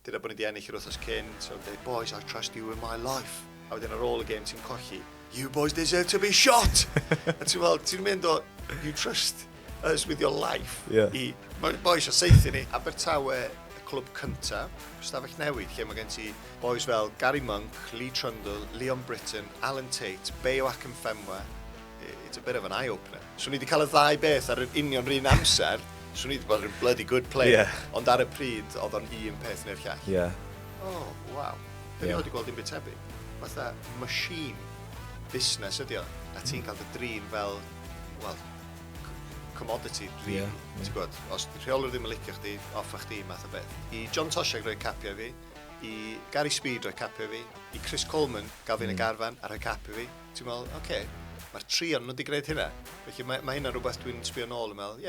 dyna bod ni wedi ennill yr wythnos cyn, so dweud, boys, I trust you with my life. A wedyn ar ôl y gêm ti'n colli, you boys deserve to be shot! A ti'n mynd o, you trust us with your life. Mae'n boys o seithi ni. Abertawe, y clwb cynta, Stafell Newid, lle mae gen ti boys fel Gary Monk, Lee Trundle, Leon Britton, Alan Tate, Beo Akinfenwa. It's a bit of an eye-opener. So ni wedi cael y ddau beth ar yr union rhan amser, so ni wedi bod yn bloody good player, ond ar y pryd oedd o'n un peth neu'r llall. Oh, wow. Dyn ni wedi gweld un bit tebyg. Fatha machine busnes ydi o, a ti'n cael dy drin fel, well, commodity, really. Ti'n gwybod, os rheolwr ddim yn licio chdi, offa chdi, math o beth. I John Tosiag roi capio fi, i Gary Speed roi capio fi, i Chris Coleman gael fi'n y garfan a roi capio fi. Ti'n meddwl, oce, mae'r trion nhw wedi gwneud hynna. Felly mae hynna rhywbeth dwi'n sbio nôl yn meddwl,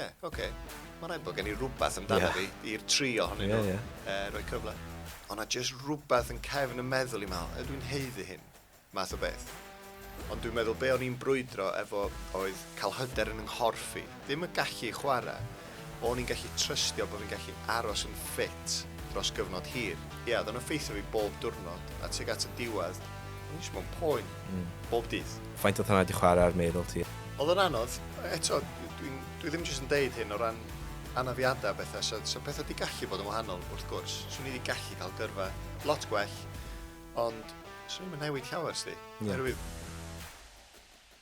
mae'n rhaid bod gen i rhywbeth amdano fi i'r tri ohonyn nhw roi cyfle. Ond na jyst rhywbeth yn cefn y meddwl i meddwl, dwi'n heiddi hyn, math o beth. Ond dwi'n meddwl be o'n i'n brwydro efo oedd cael hyder yn nghorff i. Ddim yn gallu chwarae, o'n i'n gallu trystio bod fi'n gallu aros yn ffit dros gyfnod hir. Oedd o'n effeithio fi bob diwrnod, a tuag at y diwedd, o'n i'n mewn poen, bob dydd. Faint oedd hwnna wedi chwarae ar meddwl ti? Oedd o'n anodd, eto, dwi ddim jyst yn deud hyn o ran anafiadau bethau, so bethau wedi gallu bod yn wahanol wrth gwrs. So ni wedi gallu cael gyrfa lot gwell, ond so ni'n newid llawer sti.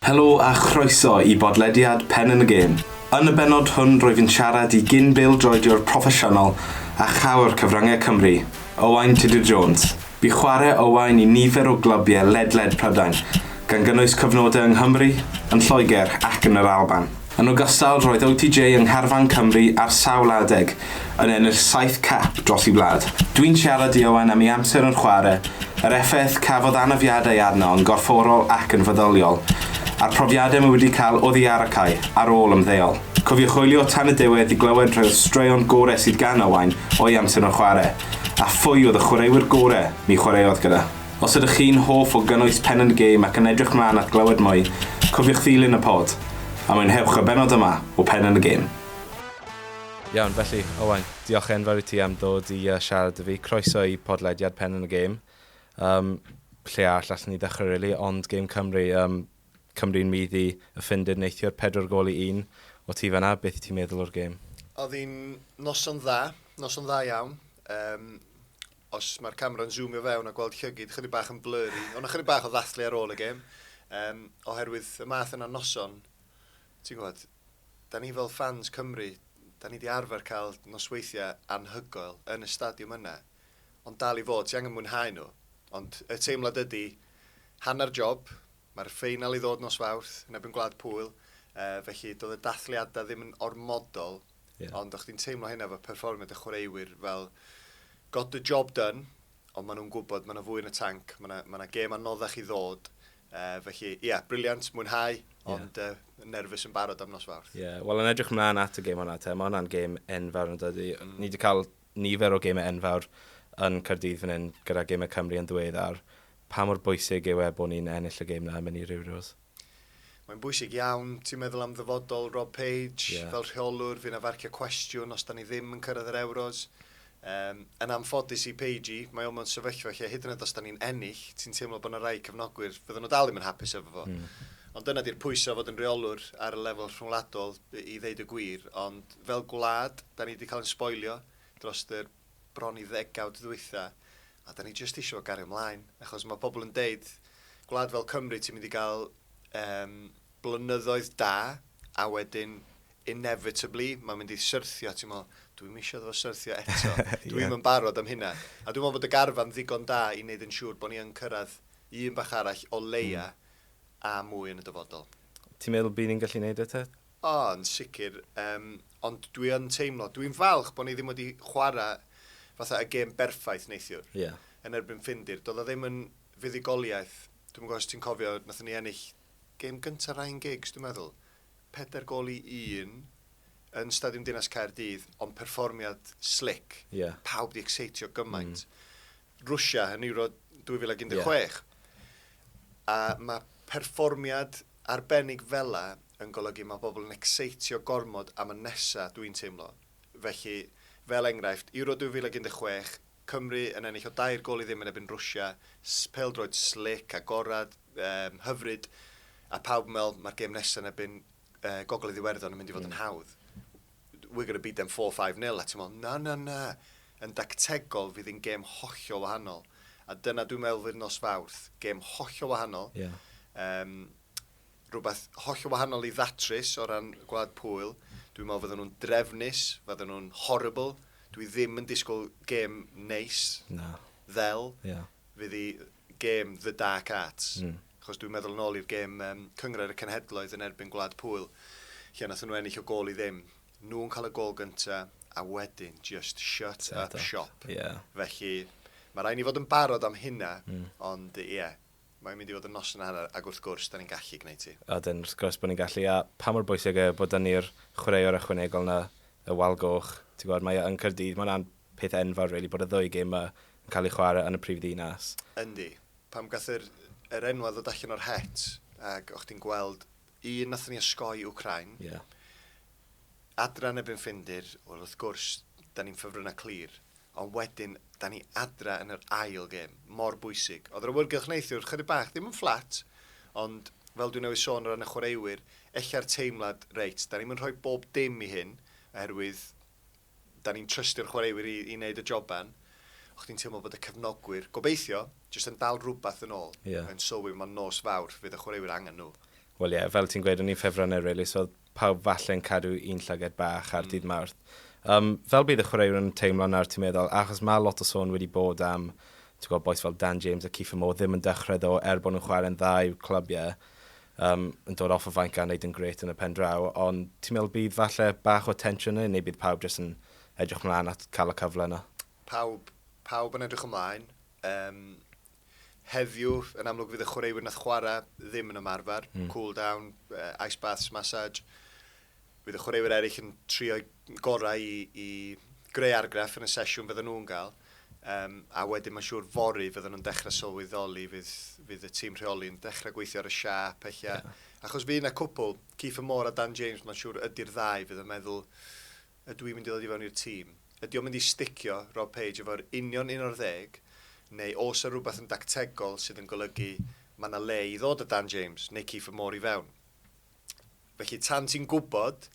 Helo a chroeso i bodlediad Pen yn y Gêm. Yn y bennod hwn rwyf yn siarad i pêl-droediwr proffesiynol a chawr cyfryngau Cymru, Owain Tudur Jones. Bu chwarae Owain i nifer o glybiau ledled Prydain, gan gynnwys cyfnodau yng Nghymru, yn Lloegr ac yn yr Alban. Yn ogystal roedd OTJ yng Ngharfan Cymru ar sawl adeg, yn ennill 7 cap dros i wlad. Dwi'n siarad i Owain am ei amser yn chwarae, yr effaith cafodd anafiadau arno yn gorfforol ac yn feddyliol, a'r profiadau mae wedi cael oddi ar y cae ar ôl ymddeol. Cofiwch chwilio tan y diwedd i glywed rhyw'r straeon gorau sydd gan Owain o'i amser yn chwarae, a phwy oedd y chwaraewyr gorau mi chwaraeodd gyda. Os ydych chi'n hoff o gynnwys Pen yn y Gêm ac yn edrych mlaen at glywed mwy, cofiwch ddilyn y pod, a mwynhewch y bennod yma o Pen yn y Gêm. Iawn, felly, Owain, diolch enfawr i ti am ddod i siarad â fi. Croeso i podlediad Pen yn y Gêm. Lle all allwn ni ddechrau rili, ond Gêm Cymru, Cymru'n meddu y ffindir neithio'r 4 gol i 1. O ti fanna, beth i ti'n meddwl o'r gêm? Oedd hi'n noson dda iawn. Os mae'r camera'n zoomio fewn a gweld llygyd, chydig bach yn blurry. Ond chydig bach o ddathlu ar ôl y gêm. Oherwydd y math yna noson, ti'n gwybod, da ni fel fans Cymru, da ni wedi arfer cael nosweithiau anhygoel yn y stadiwm yna. Ond dal i fod, ti angen mwynhau nhw. Ond y teimlad ydy, hanner job, mae'r ffeinal i ddod nos Fawrth, yn ebyn Gwlad Pwyl, felly doedd y dathliadau ddim yn ormodol, ond o'ch chi'n teimlo hynna efo perfformiad y chwaraewyr fel got the job done, ond maen nhw'n gwybod, maen nhw fwy yn y tank, maen nhw gêm anoddach i ddod, felly, briliant, mwynhau, ond nerfus yn barod am nos Fawrth. Wel, yn edrych mlaen at y gêm hwnna, mae hwnna'n gêm enfawr yn dydy. Ni wedi cael nifer o gêmau enfawr yn Caerdydd fan hyn gyda gêmau Cymru yn ddiweddar. Pa mor bwysig yw bod ni'n ennill y gêm na yn i'r Euros? Mae'n bwysig iawn, ti'n meddwl am ddyfodol Rob Page, fel rheolwr, fi'n afarcio cwestiwn os da ni ddim yn cyrraedd yr Euros. Yn amffodus i Page, mae o'n mewn sefyllfa lle hyd yn oed os da ni'n ennill, ti'n teimlo bod yna rai cefnogwyr, fydden nhw dal ddim yn hapus efo fo. Ond dyna di'r pwysau fod yn reolwr ar y lefel rhwngwladol i ddeud y gwir, ond fel gwlad, da ni wedi cael yn sboilio dros yr bron i 10 dwytha, a da ni jyst eisiau gario ymlaen, achos mae pobl yn deud, gwlad fel Cymru ti'n mynd i gael blynyddoedd da, a wedyn inevitably, mae'n mynd i syrthio, ti'n meddwl, dwi'n eisiau ddod syrthio eto, dwi'n yn barod am hynna. A dwi'n meddwl bod y garfan ddigon da i wneud yn siŵr bod ni yn cyrraedd un bach arall o leia a mwy yn y dyfodol. Ti'n meddwl bydd ni'n gallu gwneud eto? Yn sicr, ond dwi'n teimlo, dwi'n falch bod ni ddim wedi chwarae fatha y gêm berffaith neithiwr, yn erbyn ffindir. Doedd o ddim yn fuddigoliaeth. Dwi'n gwybod os ti'n cofio, nath ni ennill gêm gyntaf Ryan Giggs, dwi'n meddwl. 4 gol i 1 yn Stadiwm Dinas Caerdydd, ond perfformiad slick. Pawb di exeitio gymaint. Rwsia yn Euro 2016. A mae perfformiad arbennig fela yn golygu mae bobl yn exeitio gormod am y nesa, dwi'n teimlo. Felly, fel enghraifft, Euro 2016, Cymru yn ennill o 2 gol i ddim yn ebyn Rwsia, pêl-droed slick, agorad, hyfryd, a pawb yn meddwl mae'r gêm nesaf yn ebyn Gogledd Iwerddon yn mynd i fod yn hawdd. We're going to beat them 4-5-0, a ti'n meddwl, na. Yn dactegol fydd hi'n gêm hollol wahanol. A dyna dwi'n meddwl fydd nos Fawrth, gêm hollol wahanol. Rhywbeth hollol wahanol i ddatrys o ran gwlad Pwyl. Dwi'n meddwl fydden nhw'n drefnus, fydden nhw'n horrible. Dwi ddim yn disgwyl gêm neis, ddel. Fydd hi gêm The Dark Arts. Achos dwi'n meddwl yn ôl i'r gêm Cyngrair y Cenhedloedd yn erbyn gwlad Pwyl. Lle nath nhw ennill o gol i ddim. Nhw'n cael y gol gyntaf, a wedyn just shut up shop. Felly, mae rai ni fod yn barod am hynna, ond mae'n mynd i fod yn nos yn hanner, ac wrth gwrs, da ni'n gallu gwneud ti. A dyn, wrth gwrs, bod ni'n gallu, a pa mor bwysig bod da ni'r chwaraewr ychwanegol na, y walgoch, ti'n gwybod, mae yn Caerdydd, mae'n peth enfawr, really, bod y ddwy gêm yn cael ei chwarae yn y prifddinas. Yndi. Pam gath yr enwad ddod allan o'r het, ac o'ch ti'n gweld un nath ni osgoi Wcrain, adra yn ebyn Ffindir, wrth gwrs, da ni'n ffefrynnau clir, ond wedyn, da ni adra yn yr ail gêm, mor bwysig. Oedd yr awyrgylch neithiwr, chydig bach, ddim yn fflat, ond fel dwi'n newid sôn o ran y chwaraewyr, ella'r teimlad reit, da ni'n rhoi bob dim i hyn, oherwydd, da ni'n trystio'r chwaraewyr i wneud y joban, o'ch ti'n teimlo bod y cefnogwyr, gobeithio, jyst yn dal rhywbeth yn ôl, yn sylwi mae'n nos fawr, fydd y chwaraewyr angen nhw. Wel fel ti'n gweud, o'n i'n ffefrynnau, really, so pawb falle'n cadw un llyged bach ar dydd Mawrth. Fel bydd y chwaraewr yn teimlo nawr, ti'n meddwl, achos mae lot o sôn wedi bod am, ti'n gwybod, boes fel Dan James a Kiefer Moore ddim yn dechrau ddo bod nhw'n chwarae'n dda i'w clybiau, yn dod off o fainc a wneud yn gret yn y pen draw, ond ti'n meddwl bydd falle bach o tensiwn neu bydd pawb jyst yn edrych ymlaen at cael y cyfle yna? Pawb yn edrych ymlaen. Heddiw, yn amlwg fydd y chwaraewyr nath chwarae ddim yn ymarfer, cool down, ice baths, massage. Fydd y chwaraewyr eraill yn trio gorau i greu argraff yn y sesiwn fydden nhw'n gael. A wedyn mae'n siŵr fori fydden nhw'n dechrau sylweddoli, fydd y tîm rheoli yn dechrau gweithio ar y siap. Achos fydd yna cwpl, Kiefer Moore a Dan James, mae'n siŵr ydy'r ddau fydd yn meddwl, ydw i'n mynd i ddod i fewn i'r tîm. Ydy o'n mynd i sticio Rob Page efo'r union 11, neu os yw rhywbeth yn dactegol sydd yn golygu mae yna le i ddod y Dan James neu Kiefer Moore i fewn. Felly tan ti'n gwybod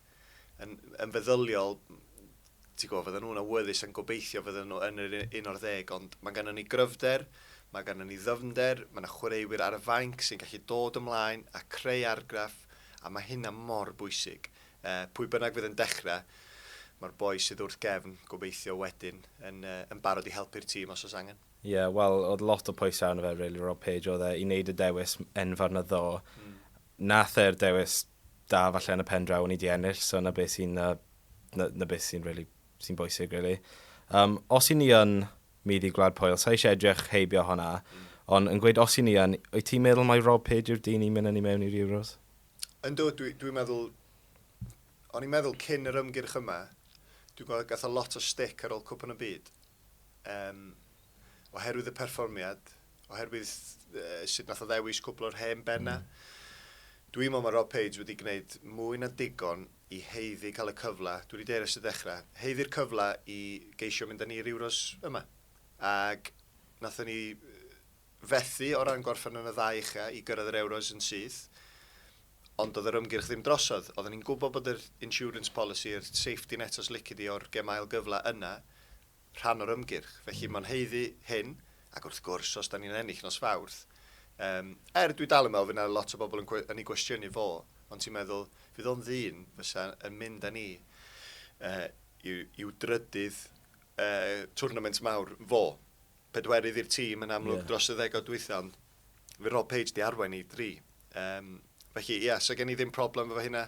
yn feddyliol, ti'n gwybod, fydden nhw'n awyddus yn gobeithio fydden nhw yn yr 11, ond mae gennym ni gryfder, mae gennym ni ddyfnder, mae yna chwaraewyr ar y fainc sy'n gallu dod ymlaen a creu argraff, a mae hynna mor bwysig. Pwy bynnag fydd yn dechrau, mae'r boi sydd wrth gefn gobeithio wedyn yn barod i helpu'r tîm os oes angen. Wel, oedd lot o pwysau arno fe, really, Rob Page, oedd i wneud y dewis enfawr na ddo. Nath e'r dewis da falle yn y pen draw yn i di ennill, so na beth sy'n really, sy'n bwysig, really. Os i ni yn mynd i gwlad Pwyl, sa eisiau edrych heibio hwnna, ond yn gweud os i ni yn, wyt ti'n meddwl mai Rob Page yw'r dyn i'n mynd i mewn i'r Euros? Ynddo, dwi'n meddwl, o'n i'n meddwl cyn yr ymgyrch yma, dwi'n gweld gath o lot o stick ar ôl cwpan y byd. Oherwydd y perfformiad, oherwydd sut nath o ddewis cwpl o'r hen benna. Dwi'n meddwl mae Rob Page wedi gwneud mwy na digon i heiddi cael y cyfle, dwi wedi deud ers y dechrau, heiddi'r cyfle i geisio mynd â ni'r Euros yma. Ac nath ni fethu o ran gorffen yn y ddau ucha i gyrraedd yr Euros yn syth, ond oedd yr ymgyrch ddim drosodd. Oedden ni'n gwybod bod yr insurance policy, yr safety net os licidi o'r gemael gyfle yna, rhan o'r ymgyrch. Felly mae'n heiddi hyn, ac wrth gwrs os da ni'n ennill nos Fawrth. Dwi dal yn meddwl fydd yna lot o bobl yn ei gwestiynu fo, ond ti'n meddwl fydd o'n ddyn fysa yn mynd â ni i'w drydydd twrnament mawr fo. Pedwerydd i'r tîm yn amlwg dros y 10 o dwythan. Fydd Rob Page di arwain i 3. Felly, so gen i ddim problem efo hynna.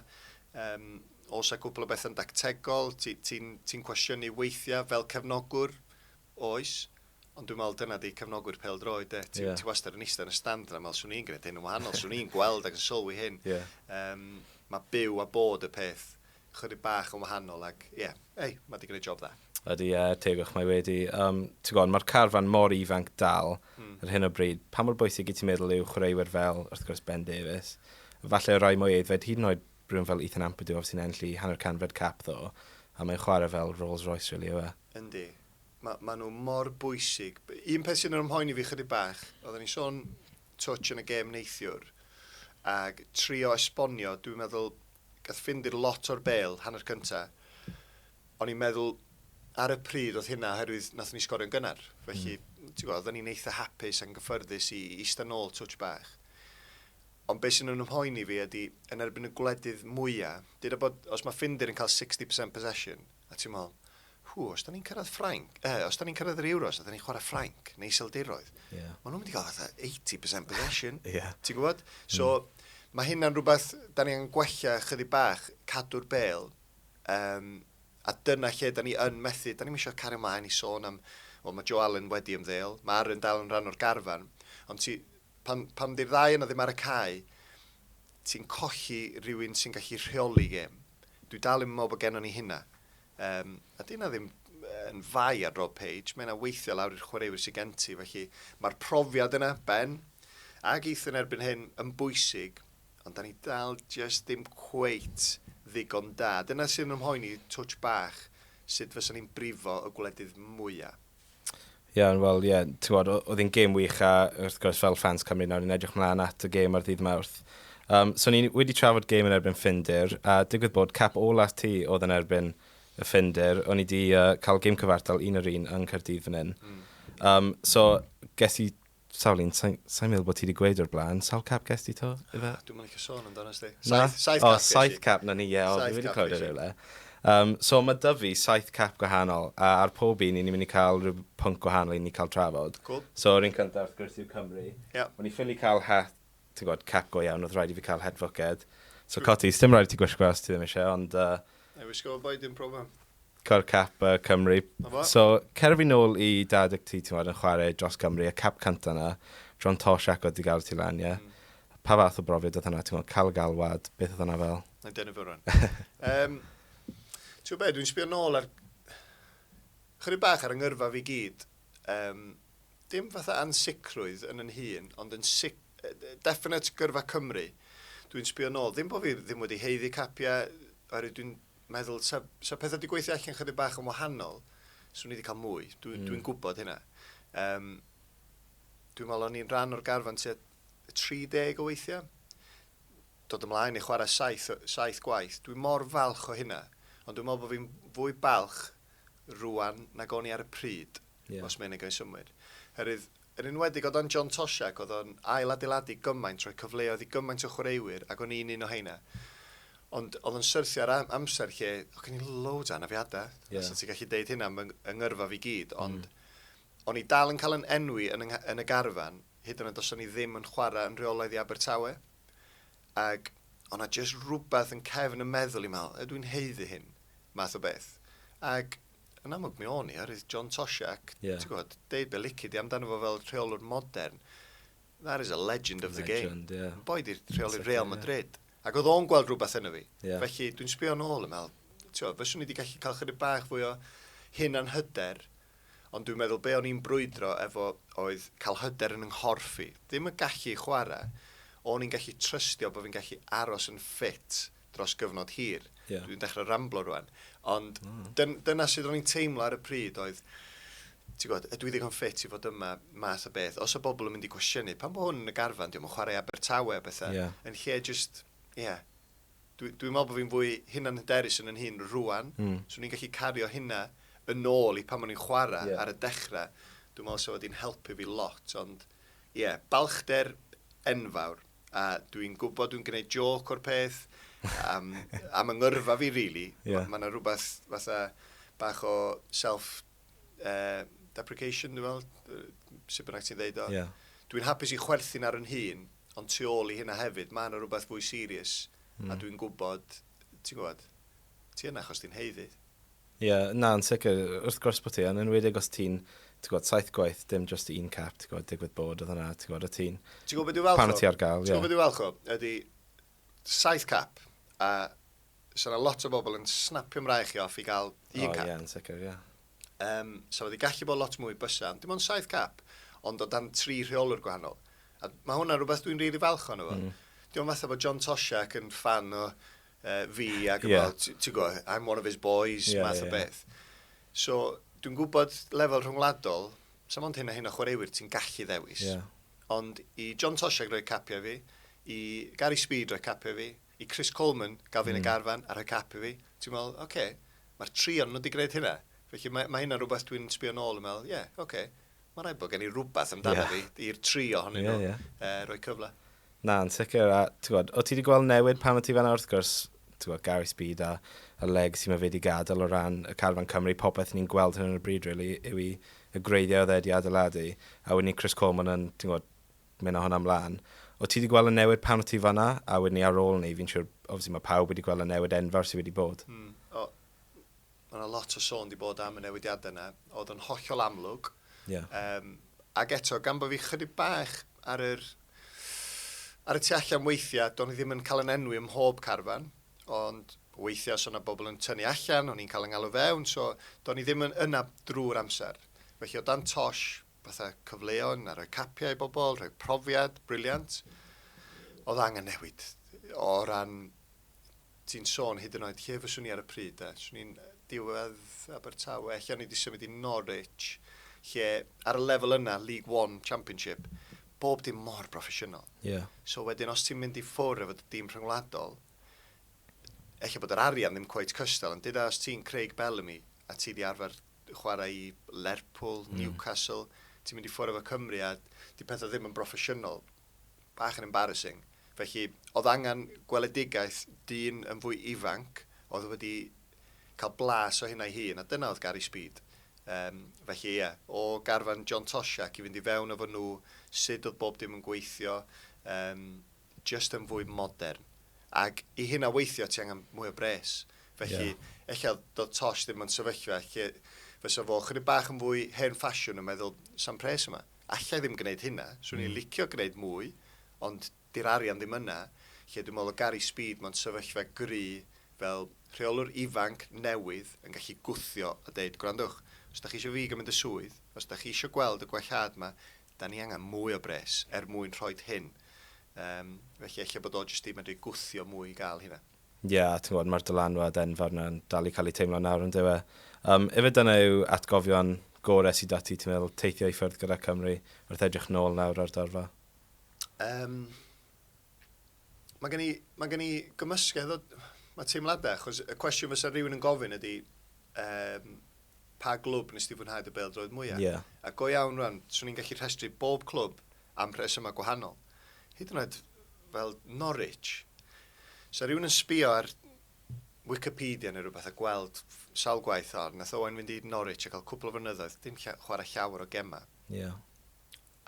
Os a cwpl o beth yn dactegol, ti'n cwestiynu weithiau fel cefnogwr, oes, ond dwi'n meddwl dyna di cefnogwr pêl-droed. Ti wastad yn eistedd yn y stand yna, meddwl swn i'n gwneud hyn yn wahanol, swn i'n gweld ac yn sylwi hyn. Mae byw a bod y peth chydig bach yn wahanol, ac mae di gwneud job dda. Ydy, tegwch mae wedi. Ti'n gwybod, mae'r carfan mor ifanc dal ar hyn o bryd. Pa mor bwysig i ti'n meddwl yw chwaraewyr fel, wrth gwrs, Ben Davies? Falle rai mwy eiddfed, hyd yn oed rhywun fel Ethan Ampadu sy'n enllu hanner canfed cap ddo, a mae'n chwarae fel Rolls Royce, really, yw e? Yndi. ma nhw mor bwysig. Un peth sy'n yn ymhoeni fi chydig bach, oedden ni sôn touch yn y gêm neithiwr, ac trio esbonio, dwi'n meddwl, gath ffindir lot o'r bêl, hanner cynta. O'n i'n meddwl, ar y pryd oedd hynna, oherwydd nath ni sgorio'n gynnar. Felly, ti'n gwybod, oedden ni'n eitha hapus a'n gyffyrddus i eistedd nôl touch bach. Ond beth sy'n yn ymhoeni fi ydy, yn erbyn y gwledydd mwyaf, dyda bod, os mae ffindir yn cael 60% possession, a ti'n meddwl, os da ni'n cyrraedd Ffrainc, os da ni'n cyrraedd yr Euros, da ni'n chwarae Ffrainc, neu Iseldiroedd, maen nhw'n mynd i gael fatha 80% possession, ti'n gwybod? So, mae hynna'n rhywbeth, da ni'n gwella chydig bach, cadw'r bêl, a dyna lle da ni yn methu, da ni'n eisiau cario mlaen i sôn am, mae Joe Allen wedi ymddeol, mae Aaron dal yn rhan o'r garfan, ond pan di'r ddau yna ddim ar y cae, ti'n colli rhywun sy'n gallu rheoli gêm. Dwi dal yn meddwl bod gennym ni hynna. A dyna ddim yn fai ar Rob Page, mae yna weithio lawr i'r chwaraewr sy'n gen ti, felly mae'r profiad yna, Ben, ac Ethan erbyn hyn yn bwysig, ond da ni dal just ddim cweit ddigon da. Dyna sy'n ymhoeni touch bach sut fysa ni'n brifo y gwledydd mwyaf. Wel, ti'n gwybod, oedd hi'n gêm wych a wrth gwrs fel fans Cymru nawr, ni'n edrych mlaen at y gêm ar ddydd Mawrth. So ni wedi trafod gêm yn erbyn ffindir, a digwydd bod cap ola ti oedd yn erbyn y ffindir, o'n i wedi cael gêm cyfartal 1-1 yng Nghaerdydd fan hyn. So, ges i sawl un, sa'n meddwl bod ti wedi gweud o'r blaen, sawl cap ges ti to? Dwi'n mynd i'ch sôn amdano sti. Saith cap na ni, dwi wedi clywed ar rywle. So mae dy fi 7 cap gwahanol, a ar pob un ni'n mynd i cael rhyw pwnc gwahanol i ni cael trafod. Cool. So o'r un cyntaf wrth gwrs yw Cymru. O'n i ffili cael ti'n gwybod, cap go iawn, oedd rhaid i fi cael hedfoced. So Coti, dim rhaid i ti gwisgo os ti ddim eisiau, ond... wisgo boi dim problem. Cor cap Cymru. So, cer fi nôl i dadig ti, ti'n gwybod, yn chwarae dros Cymru, y cap cynta yna, John Tosiak oedd i gael ti lan, ie. Pa fath o brofiad oedd hynna, ti'n gwybod, cael galwad, beth oedd hynna fel? Na, dyna fy rhan. Ti'n be, dwi'n sbio nôl ar... Chydig bach ar yngyrfa fi gyd. Dim fatha ansicrwydd yn hun, ond yn definite gyrfa Cymru. Dwi'n sbio nôl, ddim bod fi ddim wedi heiddi capiau, oherwydd dwi'n meddwl, sa pethau wedi gweithio allan chydig bach yn wahanol, swn i wedi cael mwy. Dwi'n gwybod hynna. Dwi'n meddwl o'n i'n rhan o'r garfan tua 30 o weithiau. Dod ymlaen i chwarae 7 gwaith. Dwi'n mor falch o hynna. Ond dwi'n meddwl bod fi'n fwy balch rwan nag o'n i ar y pryd, os mae'n ei gael symud. Herwydd, yn enwedig oedd o'n John Tosiak, oedd o'n ail-adeiladu gymaint, rhoi cyfleoedd i gymaint o chwaraewyr, ac o'n i'n un o heina. Ond oedd yn syrthio ar amser lle, o'ch gen i loads o anafiadau. So ti'n gallu deud hynna yng ngyrfa fi gyd, ond o'n i dal yn cael yn enwi yn y garfan, hyd yn oed os o'n i ddim yn chwarae yn rheolaidd i Abertawe. Ac o'na jyst rhywbeth yn cefn y meddwl i meddwl, dwi'n heiddi hyn, math o beth. Ac yn amlwg mi o'n i, oherwydd John Tosiak, ti'n gwybod, deud be licid i amdano fo fel rheolwr modern. That is a legend of the game. Boi di'r rheolwr Real Madrid. Ac oedd o'n gweld rhywbeth yna fi. Felly, dwi'n sbio nôl yn meddwl, fyswn i wedi gallu cael chydig bach fwy o hyn a'n hyder, ond dwi'n meddwl be o'n i'n brwydro efo oedd cael hyder yn nghorffi. Ddim yn gallu chwarae, o'n i'n gallu trystio bod fi'n gallu aros yn ffit dros gyfnod hir. Dwi'n dechrau ramblo rwan. Ond dyna sydd o'n i'n teimlo ar y pryd oedd, ti'n gwybod, ydw i ddigon ffit i fod yma math o beth. Os o bobl yn mynd i gwestiynu, pan bod hwn yn y garfan, diolch yn chwarae Abertawe a bethau, yn lle just... Dwi'n meddwl bod fi'n fwy hynna'n hyderus yn hyn rwan, so ni'n gallu cario hynna yn ôl i pan ma'n i'n chwarae ar y dechrau. Dwi'n meddwl sef wedi'n helpu fi lot, ond balchder enfawr, a dwi'n gwybod dwi'n gwneud joc o'r peth, am yngyrfa fi, really. Mae yna rhywbeth fatha bach o self-deprecation, dwi'n meddwl, sut bynnag ti'n ddeud o. Dwi'n hapus i chwerthu'n ar yn hun, ond tu ôl i hynna hefyd, mae yna rhywbeth fwy serious, a dwi'n gwybod, ti'n gwybod, ti yna achos ti'n heiddi. Na'n sicr, wrth gwrs bod ti, yn enwedig os ti'n, ti'n gwybod, 7 gwaith, dim just un cap, ti'n gwybod, digwydd bod oedd yna, ti'n gwybod, y ti'n... Ti'n gwybod beth dwi'n falch o? Pan o ti ar gael, Ti'n gwybod beth dwi'n falch o? Ydy 7 cap, a sy'n lot o bobl yn snapio mraich i off i gael 1 cap. Yn sicr, So wedi gallu bod lot mwy bysa, dim ond 7 cap, ond o dan 3 rheolwr gwahanol. A mae hwnna rhywbeth dwi'n rili falch o'n efo. Diolch fatha bod John Tosiak yn fan o fi ac ti'n gwybod, I'm one of his boys, math o beth. So dwi'n gwybod lefel rhwngwladol, sam ond hyn o chwaraewyr ti'n gallu ddewis. Ond i John Tosiag roi capiau fi, i Gary Speed roi capiau fi, i Chris Coleman gael fi'n y garfan a rhoi capiau fi, ti'n meddwl, oce, mae'r tri o'n nhw wedi gwneud hynna. Felly mae hynna rhywbeth dwi'n sbio nôl yn meddwl, oce, mae rhaid bod gen i rhywbeth amdano fi i'r tri ohonyn nhw roi cyfle. Na, yn sicr. O ti wedi gweld newid pan o ti fanna wrth gwrs, Gary Speed a leg sy'n wedi gadael o ran y carfan Cymru, popeth ni'n gweld hyn yn y bryd, really, yw i y greiddiau oedd wedi adeiladu, a wedyn ni Chris Coleman yn, mynd o hwnna ymlaen. O ti wedi gweld y newid pan o ti fanna, a wedyn ni ar ôl ni, fi'n siŵr, obviously mae pawb wedi gweld y newid enfawr sydd wedi bod. Mae yna lot o sôn wedi bod am y newidiadau yna, oedd yn hollol amlwg. Ac eto, gan bod fi chydig bach ar y tu allan weithiau, do'n i ddim yn cael yn enwi ym mhob carfan, ond weithiau so yna bobl yn tynnu allan, o'n i'n cael yn galw fewn, so do'n i ddim yn yna drwy'r amser. Felly o dan Tosh, fatha cyfleon, a rhoi capiau i bobl, rhoi profiad, briliant, oedd angen newid. O ran, ti'n sôn hyd yn oed, lle fyswn i ar y pryd, swn i'n diwedd Abertawe, lle o'n i wedi symud i Norwich, lle ar y lefel yna, League One Championship, bob dim mor proffesiynol. So wedyn, os ti'n mynd i ffwrdd efo dim rhyngwladol, eich bod yr arian ddim cweit cystal, ond dyda os ti'n Craig Bellamy, a ti di arfer chwarae i Lerpwl, Newcastle, ti'n mynd i ffwrdd efo Cymru, a di pethau ddim yn proffesiynol, bach yn embarrassing. Felly, oedd angen gweledigaeth dyn yn fwy ifanc, oedd wedi cael blas o hynna i hun, a dyna oedd Gary Speed. Felly, o garfan John Tosiak i fynd i fewn efo nhw, sut oedd bob dim yn gweithio, just yn fwy modern. Ac i hynna weithio ti angen mwy o bres. Felly, eich dod Tosh ddim yn sefyllfa, fysa fo chydig bach yn fwy hen ffasiwn yn meddwl, sa'n pres yma. Allai ddim gwneud hynna, swn i'n licio gwneud mwy, ond di'r arian ddim yna, lle dwi'n meddwl o Gary Speed mewn sefyllfa gry fel rheolwr ifanc newydd yn gallu gwthio a deud, gwrandwch, os da chi eisiau fi gymryd y swydd, os da chi eisiau gweld y gwellad yma, da ni angen mwy o bres mwyn rhoi hyn. Felly eich bod o jyst i medru gwthio mwy i gael hynna. Ti'n gwybod, mae'r dylanwad enfawr yna'n dal i cael ei teimlo nawr yn diwe. Efo dyna yw atgofion gorau sydd dati, ti'n meddwl, teithio i ffyrdd gyda Cymru, wrth edrych nôl nawr ar dorfa? Mae gen i gymysgedd, mae teimladau, achos y cwestiwn fysa rhywun yn gofyn ydy pa glwb nes ti fwynhau dy pêl-droed mwyaf. A go iawn rhan, swn i'n gallu rhestru bob clwb am rhesymau gwahanol. Hyd yn oed fel Norwich. So rhywun yn sbio ar Wikipedia neu rhywbeth a gweld sawl gwaith o'r, nath Owain fynd i Norwich a cael cwpl o flynyddoedd, dim chwarae llawer o gema.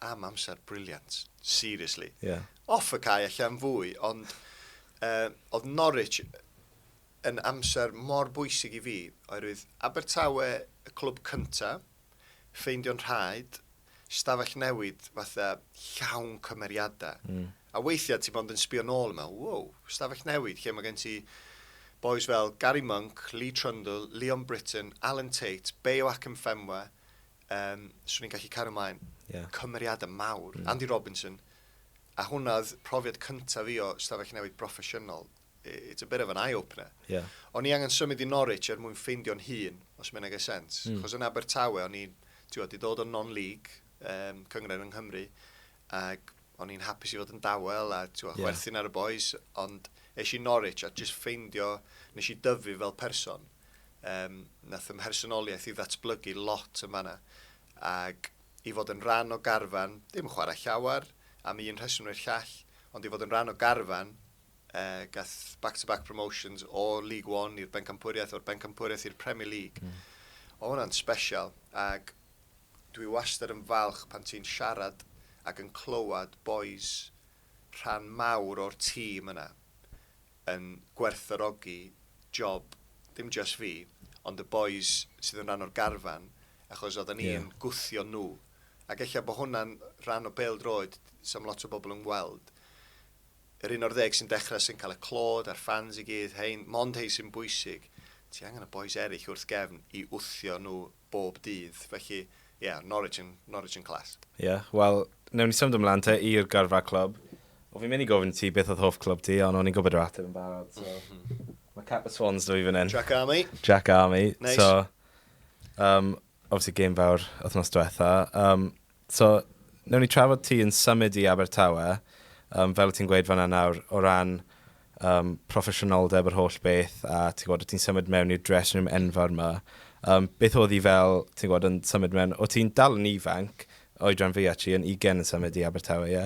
Am amser briliant, seriously. Off y cae allan fwy, ond oedd Norwich yn amser mor bwysig i fi, oherwydd Abertawe y clwb cynta, ffeindio'n rhaid, stafell newid fatha llawn cymeriadau. A weithiau ti bod yn sbio nôl yma, wow, stafell newid, lle mae gen ti boys fel Gary Monk, Lee Trundle, Leon Britton, Alan Tate, Beo Akinfenwa, swn i'n gallu cario ymlaen, cymeriadau mawr, Andy Robinson, a hwnna'n profiad cyntaf fi o stafell newid proffesiynol. It's a bit of an eye-opener. O'n i angen symud i Norwich mwyn ffeindio'n hun, os mae'n egau sens. Chos yn Abertawe, o'n i wedi dod o non-league, cyngred yng Nghymru, ac o'n i'n hapus i fod yn dawel a chwerthin ar y boys, ond eis i Norwich a jyst ffeindio, nes i dyfu fel person. Nath ym mhersonoliaeth i ddatblygu lot yn fanna. Ac i fod yn rhan o garfan, dim chwarae llawer, am un rheswm i'r llall, ond i fod yn rhan o garfan, gath back-to-back promotions o League One i'r bencampwriaeth, o'r bencampwriaeth i'r Premier League. O hwnna'n special, ac dwi wastad yn falch pan ti'n siarad ac yn clywed boys rhan mawr o'r tîm yna yn gwerthorogi job, dim just fi, ond y boys sydd yn rhan o'r garfan, achos oedden ni'n gwthio nhw. Ac eich bod hwnna'n rhan o pêl-droed, sam lot o bobl yn gweld. Yr 11 sy'n dechrau sy'n cael y clod a'r fans i gyd, mond hei sy'n bwysig. Ti angen y boys eraill wrth gefn i wthio nhw bob dydd. Felly, Norwich yn clas. Wel, newn ni symud ymlaen te i'r garfa clwb. O fi'n mynd i gofyn ti beth oedd hoff clwb ti, ond o'n i'n gwybod yr ateb yn barod. So, mae Cap y Swans dwi fan hyn. Jack Army. Jack Army. Nice. So, obviously game fawr wythnos diwetha. So, newn ni trafod ti yn symud i Abertawe, fel ti'n gweud fan'na nawr, o ran proffesiynoldeb yr holl beth, a ti'n gwybod, ti'n symud mewn i'r dressing room enfawr yma. Beth oedd hi fel, ti'n gwybod, yn symud mewn, o ti'n dal yn ifanc, oedran fi actually, yn 20 yn symud i Abertawe,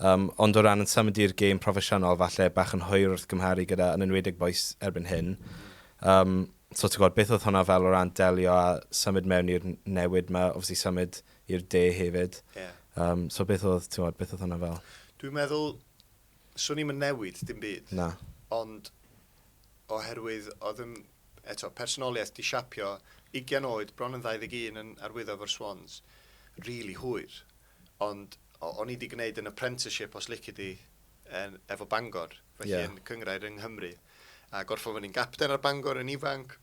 ond o ran yn symud i'r gêm proffesiynol, falle bach yn hwyr wrth gymharu gyda yn enwedig boes erbyn hyn. So ti'n gwybod, beth oedd hwnna fel o ran delio a symud mewn i'r newid yma, obviously symud i'r de hefyd. So beth oedd hwnna fel? Dwi'n meddwl, swn i'm yn newid, dim byd. Na. Ond oherwydd oedd yn eto, personoliaeth di siapio 20 oed, bron yn 21 yn arwyddo fo'r Swans, really hwyr. Ond o'n i wedi gwneud yn apprenticeship os licio di efo Bangor, felly yn cyngrair yng Nghymru. A gorffo fyny'n gapten ar Bangor yn ifanc,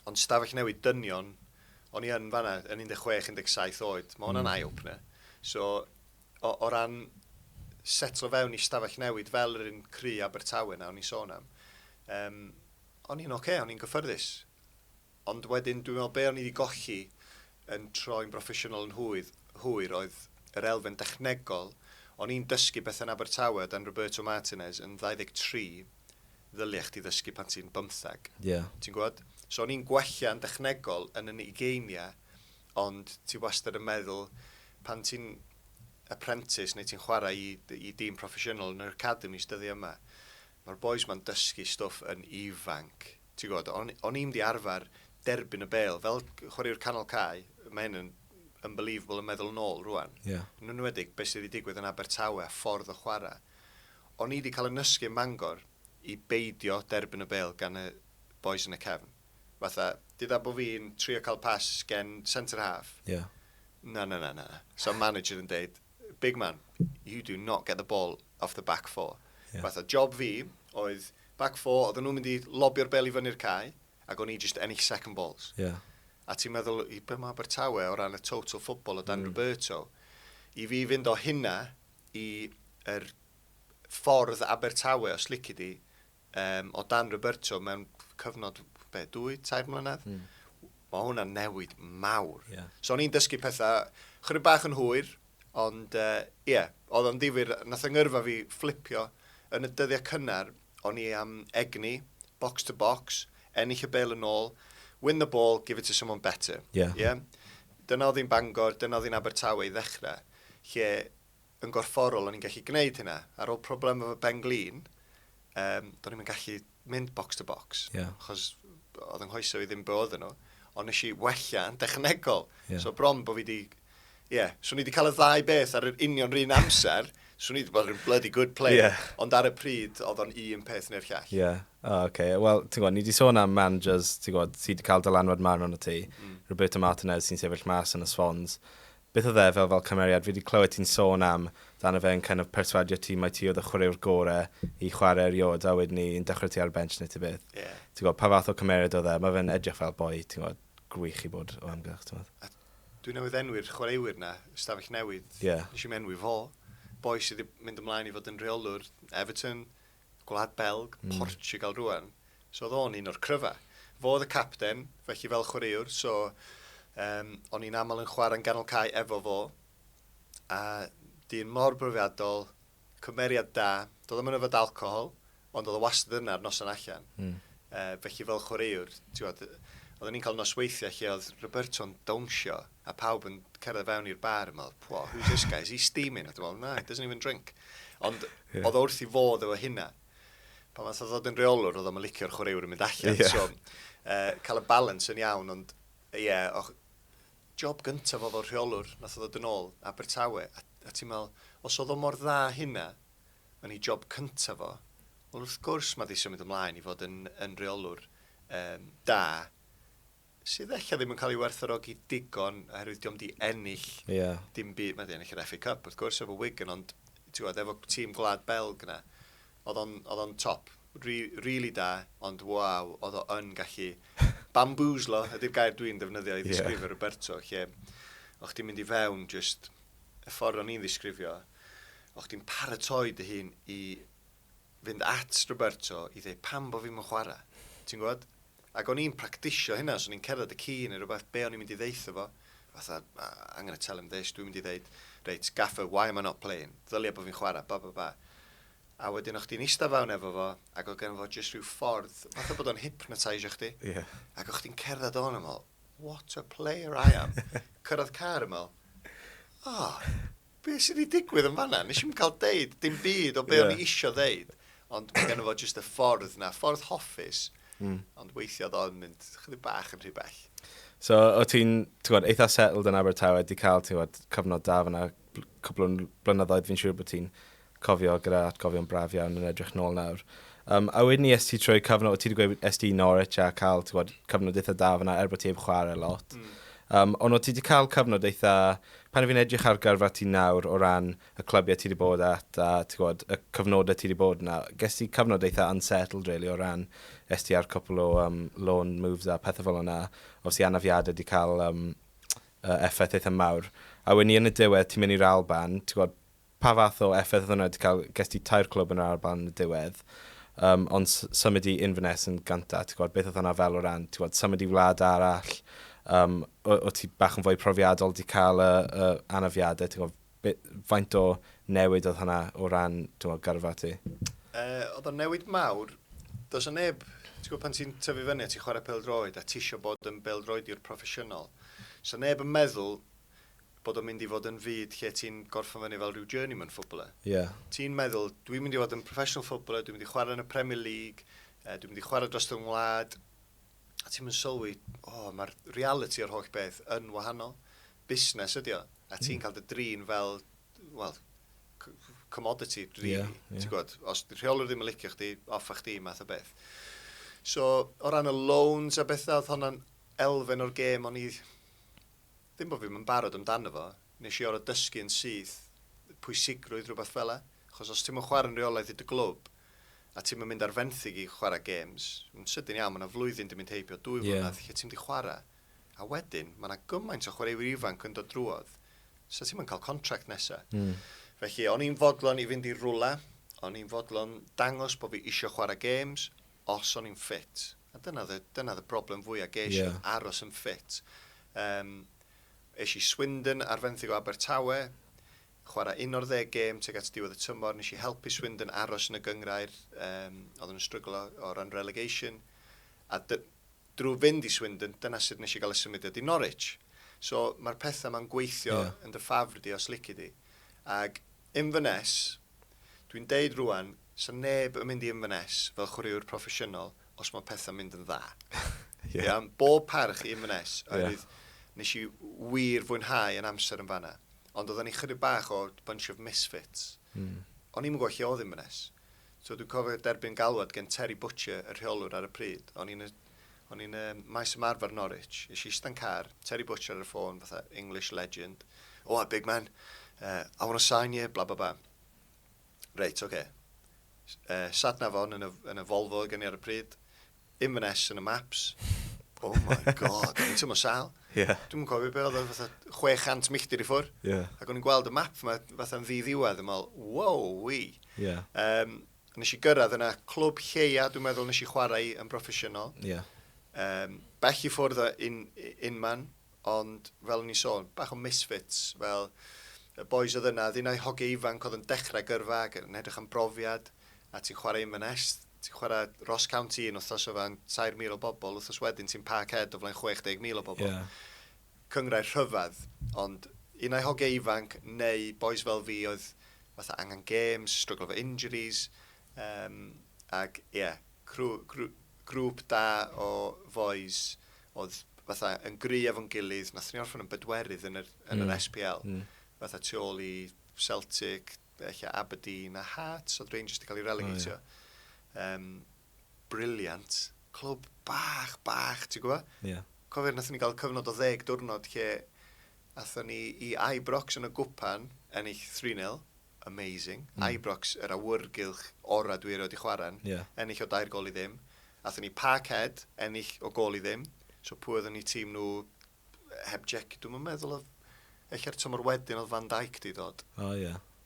ond stafell newid dynion, o'n i yn fanna yn 16-17 oed, mae hwnna'n eye-opener. So, o ran setlo fewn i stafell newid fel yr un cry Abertawe na o'n i'n sôn am, o'n i'n oce, o'n i'n gyffyrddus. Ond wedyn, dwi'n meddwl be o'n i wedi golli yn troi'n broffesiynol yn hwyr oedd yr elfen dechnegol. O'n i'n dysgu beth yn Abertawe dan Roberto Martinez yn 23, ddylia chdi ddysgu pan ti'n 15. Ti'n gwybod? So o'n i'n gwella yn dechnegol yn yn 20, ond ti wastad yn meddwl pan ti'n apprentice neu ti'n chwarae i dîm proffesiynol yn yr academis dyddi yma, mae'r boys ma'n dysgu stwff yn ifanc. Ti'n gwybod, o'n i'n di arfer derbyn y bêl, fel chwaraewr Canol Cai, mae hyn yn unbelievable yn meddwl nôl rwan. Yn enwedig, beth sydd wedi digwydd yn Abertawe, ffordd o chwarae. O'n i wedi cael y nysgu yn Mangor i beidio derbyn y bêl gan y boys yn y cefn. Fatha, dyda bod fi'n trio cael pas gen centre half. Na. Some manager yn deud, big man, you do not get the ball off the back four. Fatha, job fi oedd back four, oedden nhw'n mynd i lobio'r bel i fyny'r cae, ac o'n i just ennill second balls. A ti'n meddwl, i be mae Abertawe o ran y total football o Dan Roberto, i fi fynd o hynna i yr ffordd Abertawe, os lici di, o Dan Roberto mewn cyfnod, 2-3 mlynedd, mae hwnna'n newid mawr. So o'n i'n dysgu pethau, chydig bach yn hwyr, ond oedd o'n difyr, nath yngyrfa fi flipio yn y dyddiau cynnar, o'n i am egni, box to box, ennill y bel yn ôl, win the ball, give it to someone better. Dyna oedd hi'n Bangor, dyna oedd hi'n Abertawe i ddechrau, lle yn gorfforol o'n i'n gallu gwneud hynna. Ar ôl problem efo ben-glin, do'n i'n gallu mynd box to box, achos oedd yng nghoeso i ddim bod nhw, ond nes i wella yn dechnegol. So bron bod fi wedi, swn i wedi cael y ddau beth ar yr union rhan amser, swn i wedi bod yn bloody good player, ond ar y pryd oedd o'n un peth neu'r llall. Wel, ti'n gwybod, ni wedi sôn am managers, ti'n gwybod, sydd wedi cael dylanwad marn o'n ti, Roberto Martinez sy'n sefyll mas yn y Swans. Beth oedd fel cymeriad, fi wedi clywed ti'n sôn am dan y fe'n kind of perswadio ti mai ti oedd y chwaraewr gorau i chwarae eriod, a wedyn ni'n dechrau ti ar bench neu ti beth. Ti'n gwybod, pa fath o cymeriad oedd mae fe'n edrych fel boi, ti'n gwybod, gwych i bod o amgylch, ti'n gwybod. Dwi'n newydd enwi'r chwaraewyr na, stafell newid, nes i'n enwi fo. Boi sydd wedi mynd ymlaen i fod yn reolwr, Everton, Gwlad Belg, Portugal rwan. So oedd o'n un o'r cryfa. Fo oedd y capten, felly fel chwaraewr, so o'n i'n aml yn chwarae yn Canol Cai efo fo. A dyn mor brofiadol, cymeriad da, doedd o'n yfed alcohol, ond oedd o wastad yna ar noson allan. Felly fel chwaraewr, oedden ni'n cael nosweithiau lle oedd Roberto'n dawnsio a pawb yn cerdded fewn i'r bar yn meddwl, who's this guy? Is he steaming? A dwi'n meddwl, no, he doesn't even drink. Ond oedd wrth i fod efo hynna. Pan math oedd yn reolwr, oedd o'n licio'r chwaraewr yn mynd allan. So, cael y balance yn iawn, ond job gyntaf oedd o'r rheolwr, nath oedd yn ôl, Abertawe. A ti'n meddwl, os oedd o mor dda hynna, yn ei job cyntaf o, wel wrth gwrs mae di symud ymlaen i fod yn reolwr da, sydd eich ddim yn cael ei werthorogi digon, oherwydd diom di ennill dim byd, mae di ennill yr FA Cup, wrth gwrs efo Wigan, ond efo tîm Gwlad Belg yna, oedd o'n top, really da, ond waw, oedd o'n gallu bamboozlo, ydy'r gair dwi'n defnyddio i ddisgrifio Roberto, lle o'ch ti'n mynd i fewn, just y ffordd o'n i'n ddisgrifio, o'ch ti'n paratoi dy hun i fynd at Roberto i ddweud pam bo fi'n chwarae, ti'n gwybod? Ac o'n i'n practisio hynna, so o'n i'n cerdded y ci neu rhywbeth, be o'n i'n mynd i ddeitho fo. Fatha, I'm going to tell him this, dwi'n mynd i ddeud, reit, gaffer, why am I not playing? Ddylia bod fi'n chwarae, ba, ba, ba. A wedyn o'ch di'n eista fewn efo fo, ac oedd gen fo jyst rhyw ffordd, fatha bod o'n hypnotisio chdi. Yeah. Ac o'ch di'n cerdded o'n ymol, what a player I am. Cyrraedd car ymol, be sydd wedi digwydd yn fanna? Nes i'n cael deud, dim byd o be o'n i isio deud. Ond mae gen fo jyst y ffordd na, ffordd hoffus. Ond weithio oedd o'n mynd chydig bach yn rhy bell. So, o ti'n eitha settled yn Abertawe, di cael cyfnod da fyna, cwbl o blynyddoedd, fi'n siŵr bod ti'n cofio gyda atgofio'n braf iawn yn edrych nôl nawr. A wedyn ni esti trwy cyfnod, o ti wedi gweud esti Norwich a cael cyfnod eitha da fyna er bod ti heb chwarae lot. Ond o ti wedi cael cyfnod eitha, pan fi'n edrych ar gyrfa ti nawr o ran y clybiau ti wedi bod at a y cyfnodau ti wedi bod yna, ges ti cyfnod eitha unsettled really o ran esti ar cwpl o loan moves a pethau fel yna. Os ti anafiadau wedi cael effaith eitha mawr. A wedyn ni yn y diwedd, ti'n mynd i'r Alban, pa fath o effaith oedd hwnna wedi cael, ges ti tair clwb yn yr Alban yn y diwedd, ond symud i Inverness yn ganta, beth oedd hwnna fel o ran, symud i wlad arall, o ti bach yn fwy profiadol wedi cael y anafiadau, faint o newid oedd hwnna o ran gyrfa ti? Oedd o'n newid mawr, does o neb, pan ti'n tyfu fyny a ti'n chwarae pêl-droed a ti eisiau bod yn pêl-droed i'r proffesiynol, so neb yn meddwl bod o'n mynd i fod yn fyd lle ti'n gorffen fyny fel rhyw journeyman footballer. Yeah. Ti'n meddwl, dwi'n mynd i fod yn professional footballer, dwi'n mynd i chwarae yn y Premier League, dwi'n mynd i chwarae dros yng wlad, a ti'n mynd sylwi, mae'r reality o'r holl beth yn wahanol. Busnes ydi o, a ti'n cael dy drin fel, commodity, really. Ti'n gwybod, os rheolwr ddim yn licio chdi, offa chdi, math o beth. So, o ran y loans a bethau, oedd hwnna'n elfen o'r gêm, o'n i ddim bod fi'n barod amdano fo, nes i o'r dysgu yn syth pwysigrwydd rhywbeth fel e. Achos os ti'n mynd chwarae'n reolaeth i dy glwb, a ti'n mynd ar fenthyg i chwarae games, yn sydyn iawn, mae yna flwyddyn di mynd heibio 2 flynedd, lle ti'n mynd i chwarae. A wedyn, mae yna gymaint o chwaraewyr ifanc yn dod drwodd, so ti'n mynd cael contract nesaf. Felly, o'n i'n fodlon i fynd i rwla, o'n i'n fodlon dangos bod fi eisiau chwarae games, os o'n i'n ffit. A dyna the broblem fwy a geisio, aros yn ffit. Eis i Swindon ar fenthyg o Abertawe, chwarae 11 gêm tuag at diwedd y tymor, nes i helpu Swindon aros yn y gyngrair, oedd yn stryglo o ran relegation, a drwy fynd i Swindon, dyna sydd nes i gael y symudiad i Norwich. So mae'r pethau ma'n gweithio yn dy ffafr di os lici di. Ag Inverness, dwi'n deud rwan, so neb yn mynd i Inverness fel chwaraewr proffesiynol os mae pethau'n mynd yn dda. Bob parch i Inverness, nes i wir fwynhau yn amser yn fanna. Ond oedden ni chydig bach o bunch of misfits. O'n i'n gweld lle oedd Inverness. So dwi'n cofio derbyn galwad gen Terry Butcher, y rheolwr ar y pryd. O'n i'n maes ymarfer Norwich. Nes i eistedd car, Terry Butcher ar y ffôn, fatha English legend. Big man, I want to sign you, bla bla bla. Reit, oce. Sat na fo'n yn y Volvo gen i ar y pryd. Inverness yn y maps. Oh my god, o'n i'n tymor sal. Dwi'n cofio be oedd fatha 600 milltir i ffwr. Ac o'n i'n gweld y map yma fatha'n ddiddiwedd yn meddwl, wow, wi. Nes i gyrraedd yna clwb lleia, dwi'n meddwl nes i chwarae yn proffesiynol. Bell i ffwrdd o unman, ond fel o'n i sôn, bach o misfits, fel y boys oedd yna, ddyn nhw'n hogi ifanc oedd yn dechrau gyrfa ac yn edrych am brofiad, a ti'n chwarae Inverness, ti'n chwarae Ross County yn wythnos o fan 3,000 o bobl, wythnos wedyn ti'n Parkhead o flaen 60,000 o bobl. Cyngrau rhyfedd, ond un o'i hogiau ifanc neu boys fel fi oedd fatha angen games, struggle for injuries, ag grŵp da o boys oedd fatha yn gry efo'n gilydd, nath ni orffen yn bedwerydd yn yr SPL, fatha tu ôl i Celtic, Aberdeen a Hearts, oedd Rangers wedi cael ei relegatio. Briliant, clwb bach, ti'n gwybod? Cofio, nathon ni gael cyfnod o 10 diwrnod lle nathon ni i Ibrox yn y gwpan, ennill 3-0, amazing. Ibrox yr awyrgylch ora dwi erioed i chwarae, ennill o 2 gol i ddim. Nathon ni Parkhead, ennill o gol i ddim. So pwy oedden ni tîm nhw heb Jack, dwi'n meddwl ella'r tymor wedyn oedd Van Dijk di dod.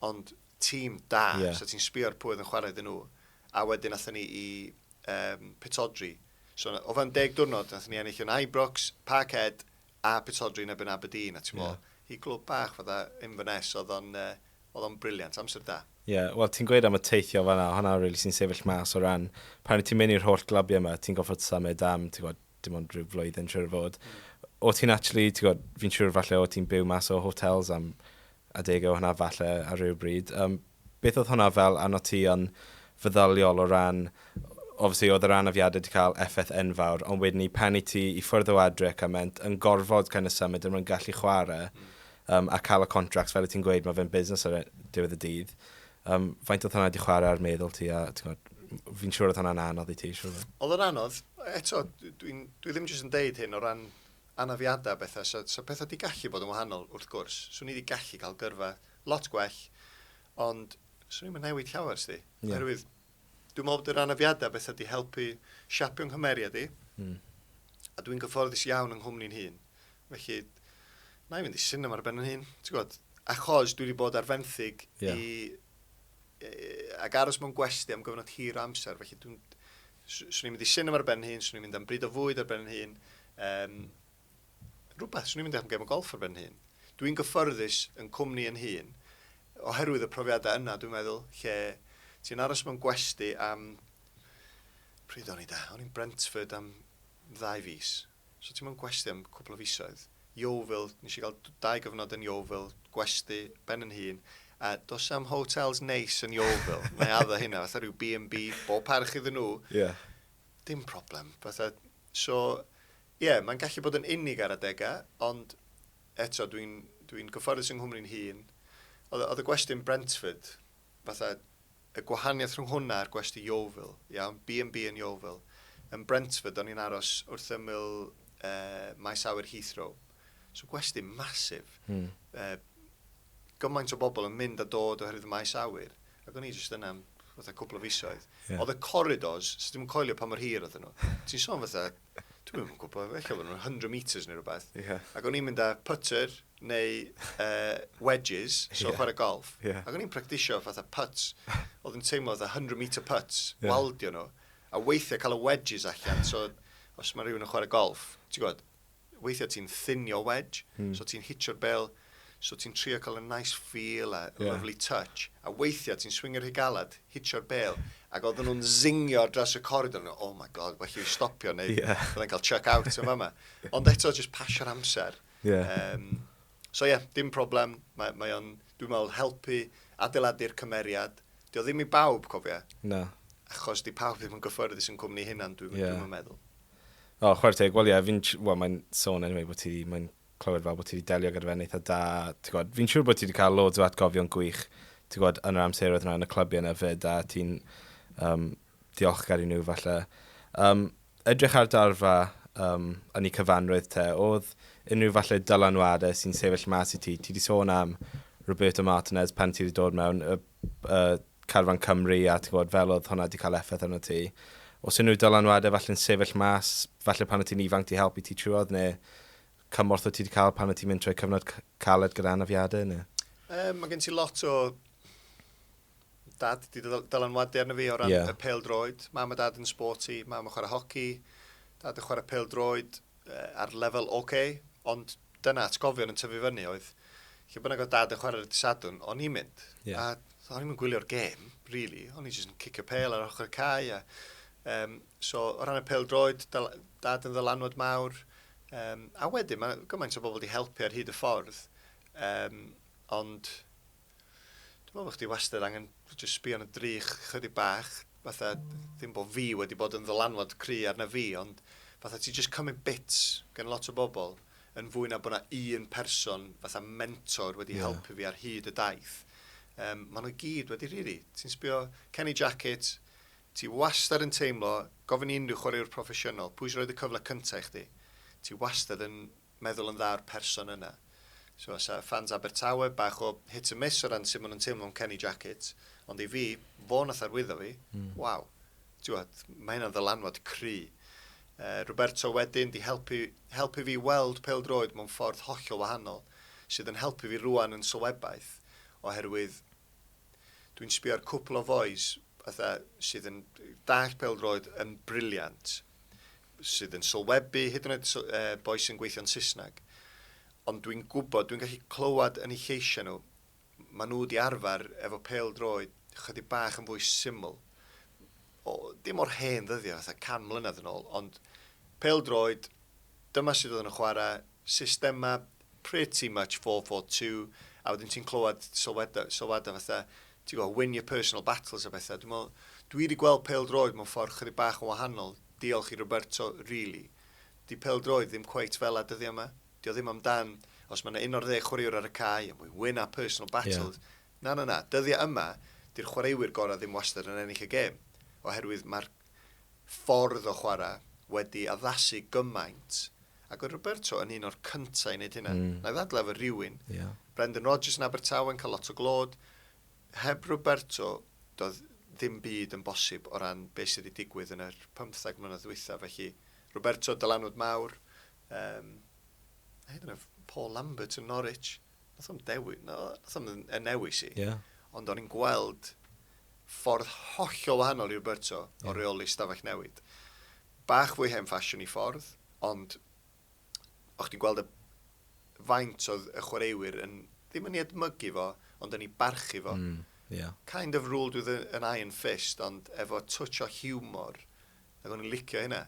Ond tîm da, so ti'n sbio ar pwy oedd yn chwarae iddyn nhw. A wedyn nathon ni i Pitodri. So, o fan 10 diwrnod, nath ni ennill yn Ibrox, Parkhead a Pitodri yn ebyn Aberdeen. A ti'n meddwl, i glwb bach fydda Inverness, oedd o'n briliant, amser da. Wel, ti'n gweud am y teithio fanna, hwnna really sy'n sefyll mas o ran. Pan ti'n mynd i'r holl glabiau yma, ti'n goffod symud am, ti'n gwybod, dim ond rhyw flwyddyn siwr fod. O ti'n actually, ti'n gwybod, fi'n siwr falle o ti'n byw mas o hotels am adegau o hwnna falle ar ryw bryd. Beth oedd hwnna fel anno ti yn feddyliol o ran, obviously oedd yr anafiadau wedi cael effaith enfawr, ond wedyn ni pan i ti i ffwrdd o adre cyment yn gorfod kind of symud yn rhan gallu chwarae a cael y contracts fel y ti'n gweud, mae fe'n busnes ar diwedd y dydd. Faint oedd hwnna wedi chwarae ar meddwl ti a fi'n siŵr oedd hwnna'n anodd i ti, siŵr. Oedd yn anodd, eto, dwi ddim jyst yn deud hyn o ran anafiadau bethau, so pethau wedi gallu bod yn wahanol wrth gwrs. Swn i wedi gallu cael gyrfa lot gwell, ond swn i'n newid llawer sti. Oherwydd, dwi'n meddwl bod yr anafiadau bethau wedi helpu siapio'n nghymeriad i, a dwi'n gyfforddus iawn yng nghwmni'n hun. Felly, na i fynd i sinema ar ben yn hun, ti'n gwybod, achos dwi wedi bod ar fenthyg ag aros mewn gwesti am gyfnod hir amser, felly swn i'n mynd i sinema ar ben yn hun, swn i'n mynd am bryd o fwyd ar ben yn hun, rhywbeth, swn i'n mynd am gem o golf ar ben yn hun. Dwi'n gyfforddus yn cwmni yn hun, oherwydd y profiadau yna, dwi'n meddwl, lle ti'n aros mewn gwesti am, pryd o'n i da, o'n i'n Brentford am 2 fis. So ti'n mewn gwesti am cwpl o fisoedd. Yeovil, nes i gael 2 gyfnod yn Yeovil, gwesti, ben yn hun, a dos am hotels neis yn Yeovil. Mae addo hynna, fatha rhyw B&B, bob parch iddyn nhw. Dim problem. So, mae'n gallu bod yn unig ar adegau, ond eto, dwi'n gyfforddus yng Nghymru'n hun. Oedd y gwesti yn Brentford, fatha, y gwahaniaeth rhwng hwnna a'r gwesti Yeovil, B&B yn Yeovil. Yn Brentford, o'n i'n aros wrth ymyl maes awyr Heathrow. So gwesti masif. Gymaint o bobl yn mynd a dod oherwydd y maes awyr. Ac o'n i jyst yna am fatha cwpl o fisoedd. Oedd y corridors, sydd ddim yn coelio pa mor hir oedd nhw. Ti'n sôn fatha, dwi'n mynd gwybod, felly oedd nhw'n 100 metres neu rhywbeth. Ac o'n i'n mynd â putter neu wedges, so chwarae golf. Ac o'n i'n practisio fatha putts. Oedd yn teimlo fatha 100 metre putts, waldio nhw. A weithiau cael y wedges allan, so os mae rhywun yn chwarae golf, ti'n gwybod, weithiau ti'n thinio wedge, so ti'n hitio'r bel, so ti'n trio cael y nice feel a lovely touch, a weithiau ti'n swingio'r rhy galad, hitio'r bel, ac oedden nhw'n zingio dros y corridor, oh my god, well i'w stopio, neu oedden cael chuck out yn fama. Ond eto, just pasio'r amser. So dim problem, mae o'n, dwi'n meddwl, helpu adeiladu'r cymeriad. Dio ddim i bawb, cofia. Achos di pawb ddim yn gyfforddus yn cwmni hynna'n, dwi'n meddwl. Chwarae teg, mae'n sôn anyway bod ti, mae'n clywed fel bod ti wedi delio gyda fe'n eitha da. Fi'n siŵr bod ti wedi cael loads o atgofion gwych yn yr amseroedd yna yn y clybiau yna fyd, a ti'n diolchgar i nhw falle. Edrych ar darfa yn ei cyfanrwydd te, oedd unrhyw falle dylanwadau sy'n sefyll mas i ti. Ti wedi sôn am Roberto Martinez pan ti wedi dod mewn carfan Cymru a fel oedd hwnna wedi cael effaith arno ti. Os unrhyw dylanwadau falle'n sefyll mas, falle pan o ti'n ifanc ti helpu ti trwodd, neu cymorth o ti wedi cael pan o ti'n mynd trwy cyfnod caled gyda anafiadau? Mae gen ti lot o dad wedi dylanwadu arno fi o ran y pêl-droed. Mam a dad yn sporty, mam yn chwarae hoci, dad yn chwarae pêl-droed ar lefel ond dyna atgofion yn tyfu fyny oedd. Lle bynnag o dad yn chwarae'r disadwn, o'n i'n mynd. A o'n i'n gwylio'r gêm, really. O'n i'n just yn cicio pêl ar ochr y cae. So, o ran y pêl-droed, dad yn ddylanwad mawr. A wedyn, mae gymaint o bobl wedi helpu ar hyd y ffordd. Ond, dwi'n meddwl bod chdi wastad angen just sbio yn y drych chydig bach. Fatha, ddim bod fi wedi bod yn ddylanwad cry arna fi, ond fatha ti just cymryd bits gen lot o bobl yn fwy na bod yna un person, fatha mentor wedi helpu fi ar hyd y daith. Maen nhw gyd wedi rili. Ti'n sbio Kenny Jacket, ti wastad yn teimlo, gofyn i unrhyw chwaraewr proffesiynol, pwy sy'n rhoi y cyfle cyntaf i chdi. Ti wastad yn meddwl yn dda'r person yna. So, os fans Abertawe, bach o hit and miss o ran sy'n nhw'n teimlo'n Kenny Jacket, ond i fi, fo nath arwyddo fi, waw. Mae hynna'n ddylanwad cry. Roberto wedyn di helpu fi weld pêl-droed mewn ffordd hollol wahanol, sydd yn helpu fi rwan yn sylwebaeth, oherwydd dwi'n sbio ar cwpl o fois sydd yn dall pêl-droed yn briliant. sydd yn sylwebu, hyd yn oed boi sy'n gweithio'n Saesneg. Ond dwi'n gwybod, dwi'n gallu clywed yn eu lleisiau nhw, maen nhw wedi arfer efo pêl-droed chydig bach yn fwy syml. Dim o'r hen ddyddiau, fatha 100 mlynedd yn ôl, ond pêl-droed, dyma sydd oedd yn y chwarae, systema pretty much 4-4-2, a wedyn ti'n clywed sylwada fatha, ti'n gwybod, win your personal battles a bethau. Dwi wedi gweld pêl-droed mewn ffordd chydig bach yn wahanol, diolch i Roberto, really. Di pêl-droed ddim cweit fel a dyddiau yma. Di o ddim amdan, os mae yna 11 chwaraewr ar y cae, and we win our personal battles. Yeah. Na. Dyddiau yma, di'r chwaraewyr gorau ddim wastad yn ennill y gêm. Oherwydd mae'r ffordd o chwarae wedi addasu gymaint. Ac oedd Roberto yn un o'r cyntaf i wneud hynna. Na i ddadle efo rhywun. Yeah. Brendan Rodgers yn Abertawe yn cael lot o glod. Heb Roberto, doedd ddim byd yn bosib o ran beth sydd wedi digwydd yn yr 15 mlynedd dwytha. Felly, Roberto, dylanwad mawr. Hyd yn oed Paul Lambert yn Norwich. Nath o'n ennewis i. Yeah. Ond o'n i'n gweld ffordd hollol wahanol i Roberto o reoli stafell newid. Bach fwy hen ffasiwn i ffordd, ond o'ch ti'n gweld y faint oedd y chwaraewyr ddim yn ei edmygu fo, ond yn ei barchu fo. Kind of ruled with an iron fist, ond efo touch o humor, ac o'n i'n licio hynna.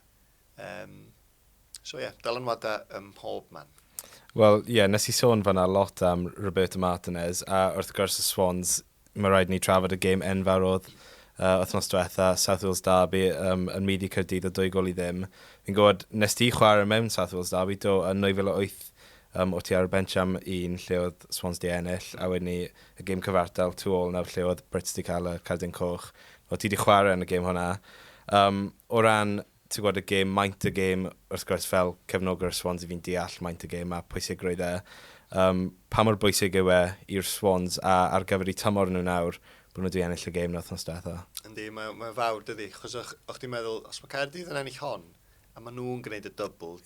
Dylanwada ym mhob man. Wel, nes i sôn fanna lot am Roberto Martinez, a wrth gwrs y Swans, mae rhaid ni trafod y gêm enfawr oedd wythnos diwetha, South Wales Derby, yn midi Caerdydd o 2-0. Fi'n gwybod, nes ti chwarae mewn South Wales Derby, do yn 2008, o ti ar y bench am 1 lle oedd Swans di ennill, a wedyn ni y gêm cyfartal 2-all nawr lle oedd Brits di cael y cardyn coch. O ti di chwarae yn y gêm hwnna. O ran, ti'n gwybod, y gêm, maint y gêm, wrth gwrs fel cefnogwr Swans i fi'n deall maint y gêm a pwysigrwydd e. Pa mor bwysig yw e i'r Swans a ar gyfer i tymor nhw nawr, bod nhw wedi ennill y gêm na wythnos diwetha. Yndi, mae'n fawr dydi, chos o'ch ti'n meddwl, os mae Caerdydd yn ennill hon, a maen nhw'n gwneud y double,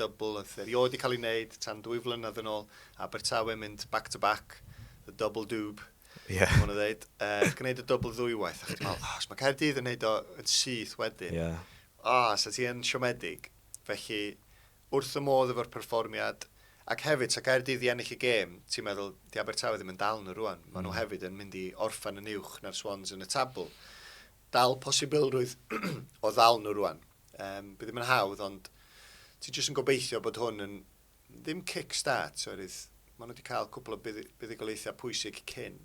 double erioed wedi cael ei wneud tan 2 flynedd yn ôl, Abertawe mynd back-to-back, the double doob, mwyn o ddeud, gwneud y double ddwywaith, a chdi'n meddwl, os mae Caerdydd yn wneud o yn syth wedyn, sa ti yn siomedig, felly wrth y modd efo'r perfformiad, ac hefyd, sa Caerdydd i ennill y gêm, ti'n meddwl, di Abertawe ddim yn dal nhw rwan. Maen nhw hefyd yn mynd i orffan yn uwch na'r Swans yn y tabl. Dal posibilrwydd o ddal nhw rwan. Bydd ddim yn hawdd, ond ti jyst yn gobeithio bod hwn yn ddim kick-start, oherwydd maen nhw wedi cael cwbl o buddigolaethau pwysig cyn.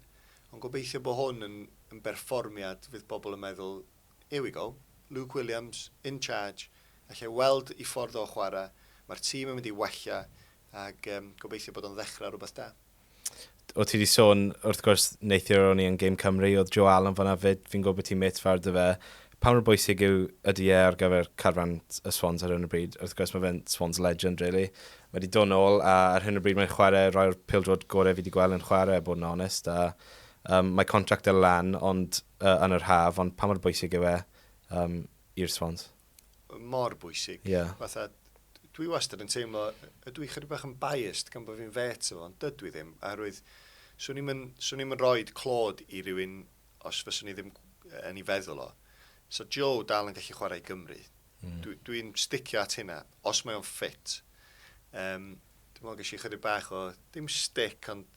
Ond gobeithio bod hwn yn berfformiad fydd bobl yn meddwl, here we go, Luke Williams, in charge, allai weld i ffordd o chwarae, mae'r tîm yn mynd i wella, ac gobeithio bod o'n ddechrau rhywbeth da. O ti wedi sôn, wrth gwrs, neithio o'n i yn Game Cymru, oedd Joe Alban fanna fyd, fi'n gwybod ti'n met fawr dy fe. Pa mor bwysig ydy ar gyfer carfan y Swans ar hyn o bryd? Wrth gwrs, mae fe'n Swans legend, really. Mae wedi dod nôl, a ar hyn o bryd mae'n chwarae, roi'r pêl-droed gorau fi wedi gweld yn chwarae, bod yn onest, a mae contract y lan ond, yn yr haf, ond pa mor bwysig yw e i'r Swans? Mor bwysig. Fatha, dwi wastad yn teimlo, ydw i chydig bach yn biased gan bod fi'n fet efo, ond dydw i ddim. Oherwydd, swn i'n rhoi clod i rywun os fyswn i ddim yn ei feddwl o. So Joe dal yn gallu chwarae i Gymru. Dwi'n sticio at hynna, os mae o'n ffit. Dwi'n meddwl gallu chydig bach o, dim stick, ond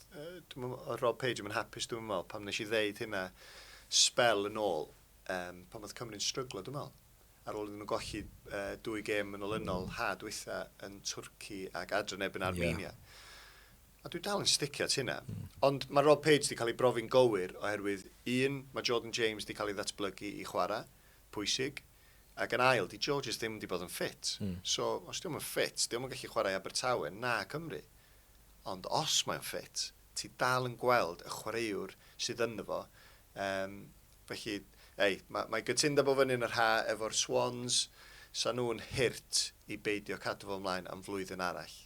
Rob Page yn hapus dwi'n meddwl, pam nes i ddeud hynna spel yn ôl, pam oedd Cymru'n stryglo dwi'n meddwl. Ar ôl iddyn nhw golli 2 gêm yn olynol ha dwytha yn Twrci ac adre nebyn Armenia. A dwi dal yn sticio at hynna. Ond mae Rob Page wedi cael ei brofi'n gywir oherwydd mae Jordan James wedi cael ei ddatblygu i chwarae, pwysig, ac yn ail, di Georges ddim wedi bod yn ffit. So, os diwm yn ffit, diwm yn gallu chwarae Abertawe na Cymru. Ond os mae'n ffit, ti dal yn gweld y chwaraewr sydd ynddo fo. Felly, mae gytunda bo fyny yn yr ha efo'r Swans, sa nhw'n hirt i beidio cadw fo ymlaen am flwyddyn arall,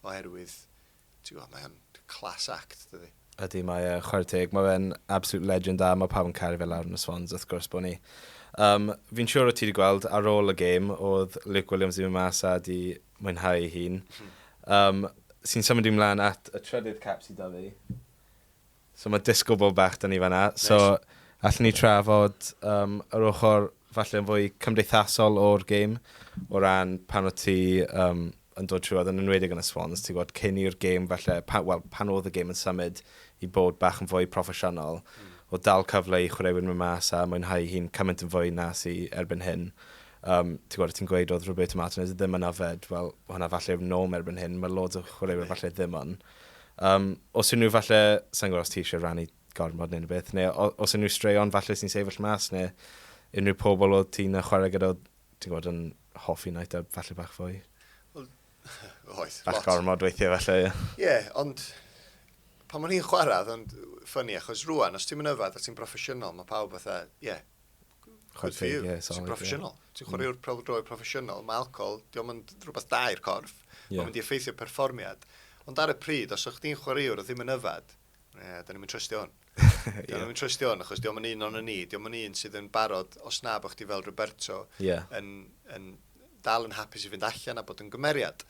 oherwydd, mae'n class act, dydi. Ydy, mae chwarae teg, mae fe'n absolute legend a mae pawb yn caru fel lawr yn y Swans, wrth gwrs bod ni. Fi'n siŵr o ti wedi gweld ar ôl y gêm, oedd Luke Williams ddim yn mas a di mwynhau ei hun. Sy'n symud i mlaen at y trydydd cap sydd da fi. So mae disgwyl bod bach da ni fanna. So, allan ni trafod yr ochr falle yn fwy cymdeithasol o'r gêm, o ran pan o ti yn dod trwy, yn enwedig yn y Swans, ti'n gwybod, cyn i'r gêm falle, pan oedd y gêm yn symud i bod bach yn fwy proffesiynol, o dal cyfle i chwaraewyr mewn mas a mwynhau hi'n cymaint yn fwy nas i erbyn hyn. Ti'n gweud oedd Roberto Martinez ddim yn yfed, wel, hwnna falle yw'n nom erbyn hyn, mae loads o chwaraewyr falle ddim yn. Os yw'n nhw falle, sa'n gwybod os ti eisiau rannu gormod neu beth, neu os yw'n nhw straeon falle sy'n sefyll mas, neu unrhyw pobl o ti'n chwarae gyda, ti'n gwybod, yn hoffi night a falle bach fwy. Oes, bach gormod weithiau falle. Ie, ond pan ma'n hi'n chwarae, ond ffynnu, achos rwan, os ti'n mynd yfad a ti'n proffesiynol, mae pawb fatha, good for you, ti'n proffesiynol. Ti'n chwaraewr pêl-droed proffesiynol, mae alcohol, diolch yn rhywbeth da i'r corff, mae'n mynd i effeithio perfformiad. Ond ar y pryd, os o'ch ti'n chwaraewr o ddim yn yfad, da ni'n mynd trystio hwn. Da ni'n mynd trystio hwn, achos diolch yn un o'n ni, diolch yn un sydd yn barod, os na bod chdi fel Roberto, yn dal yn hapus i fynd allan a bod yn gymeriad.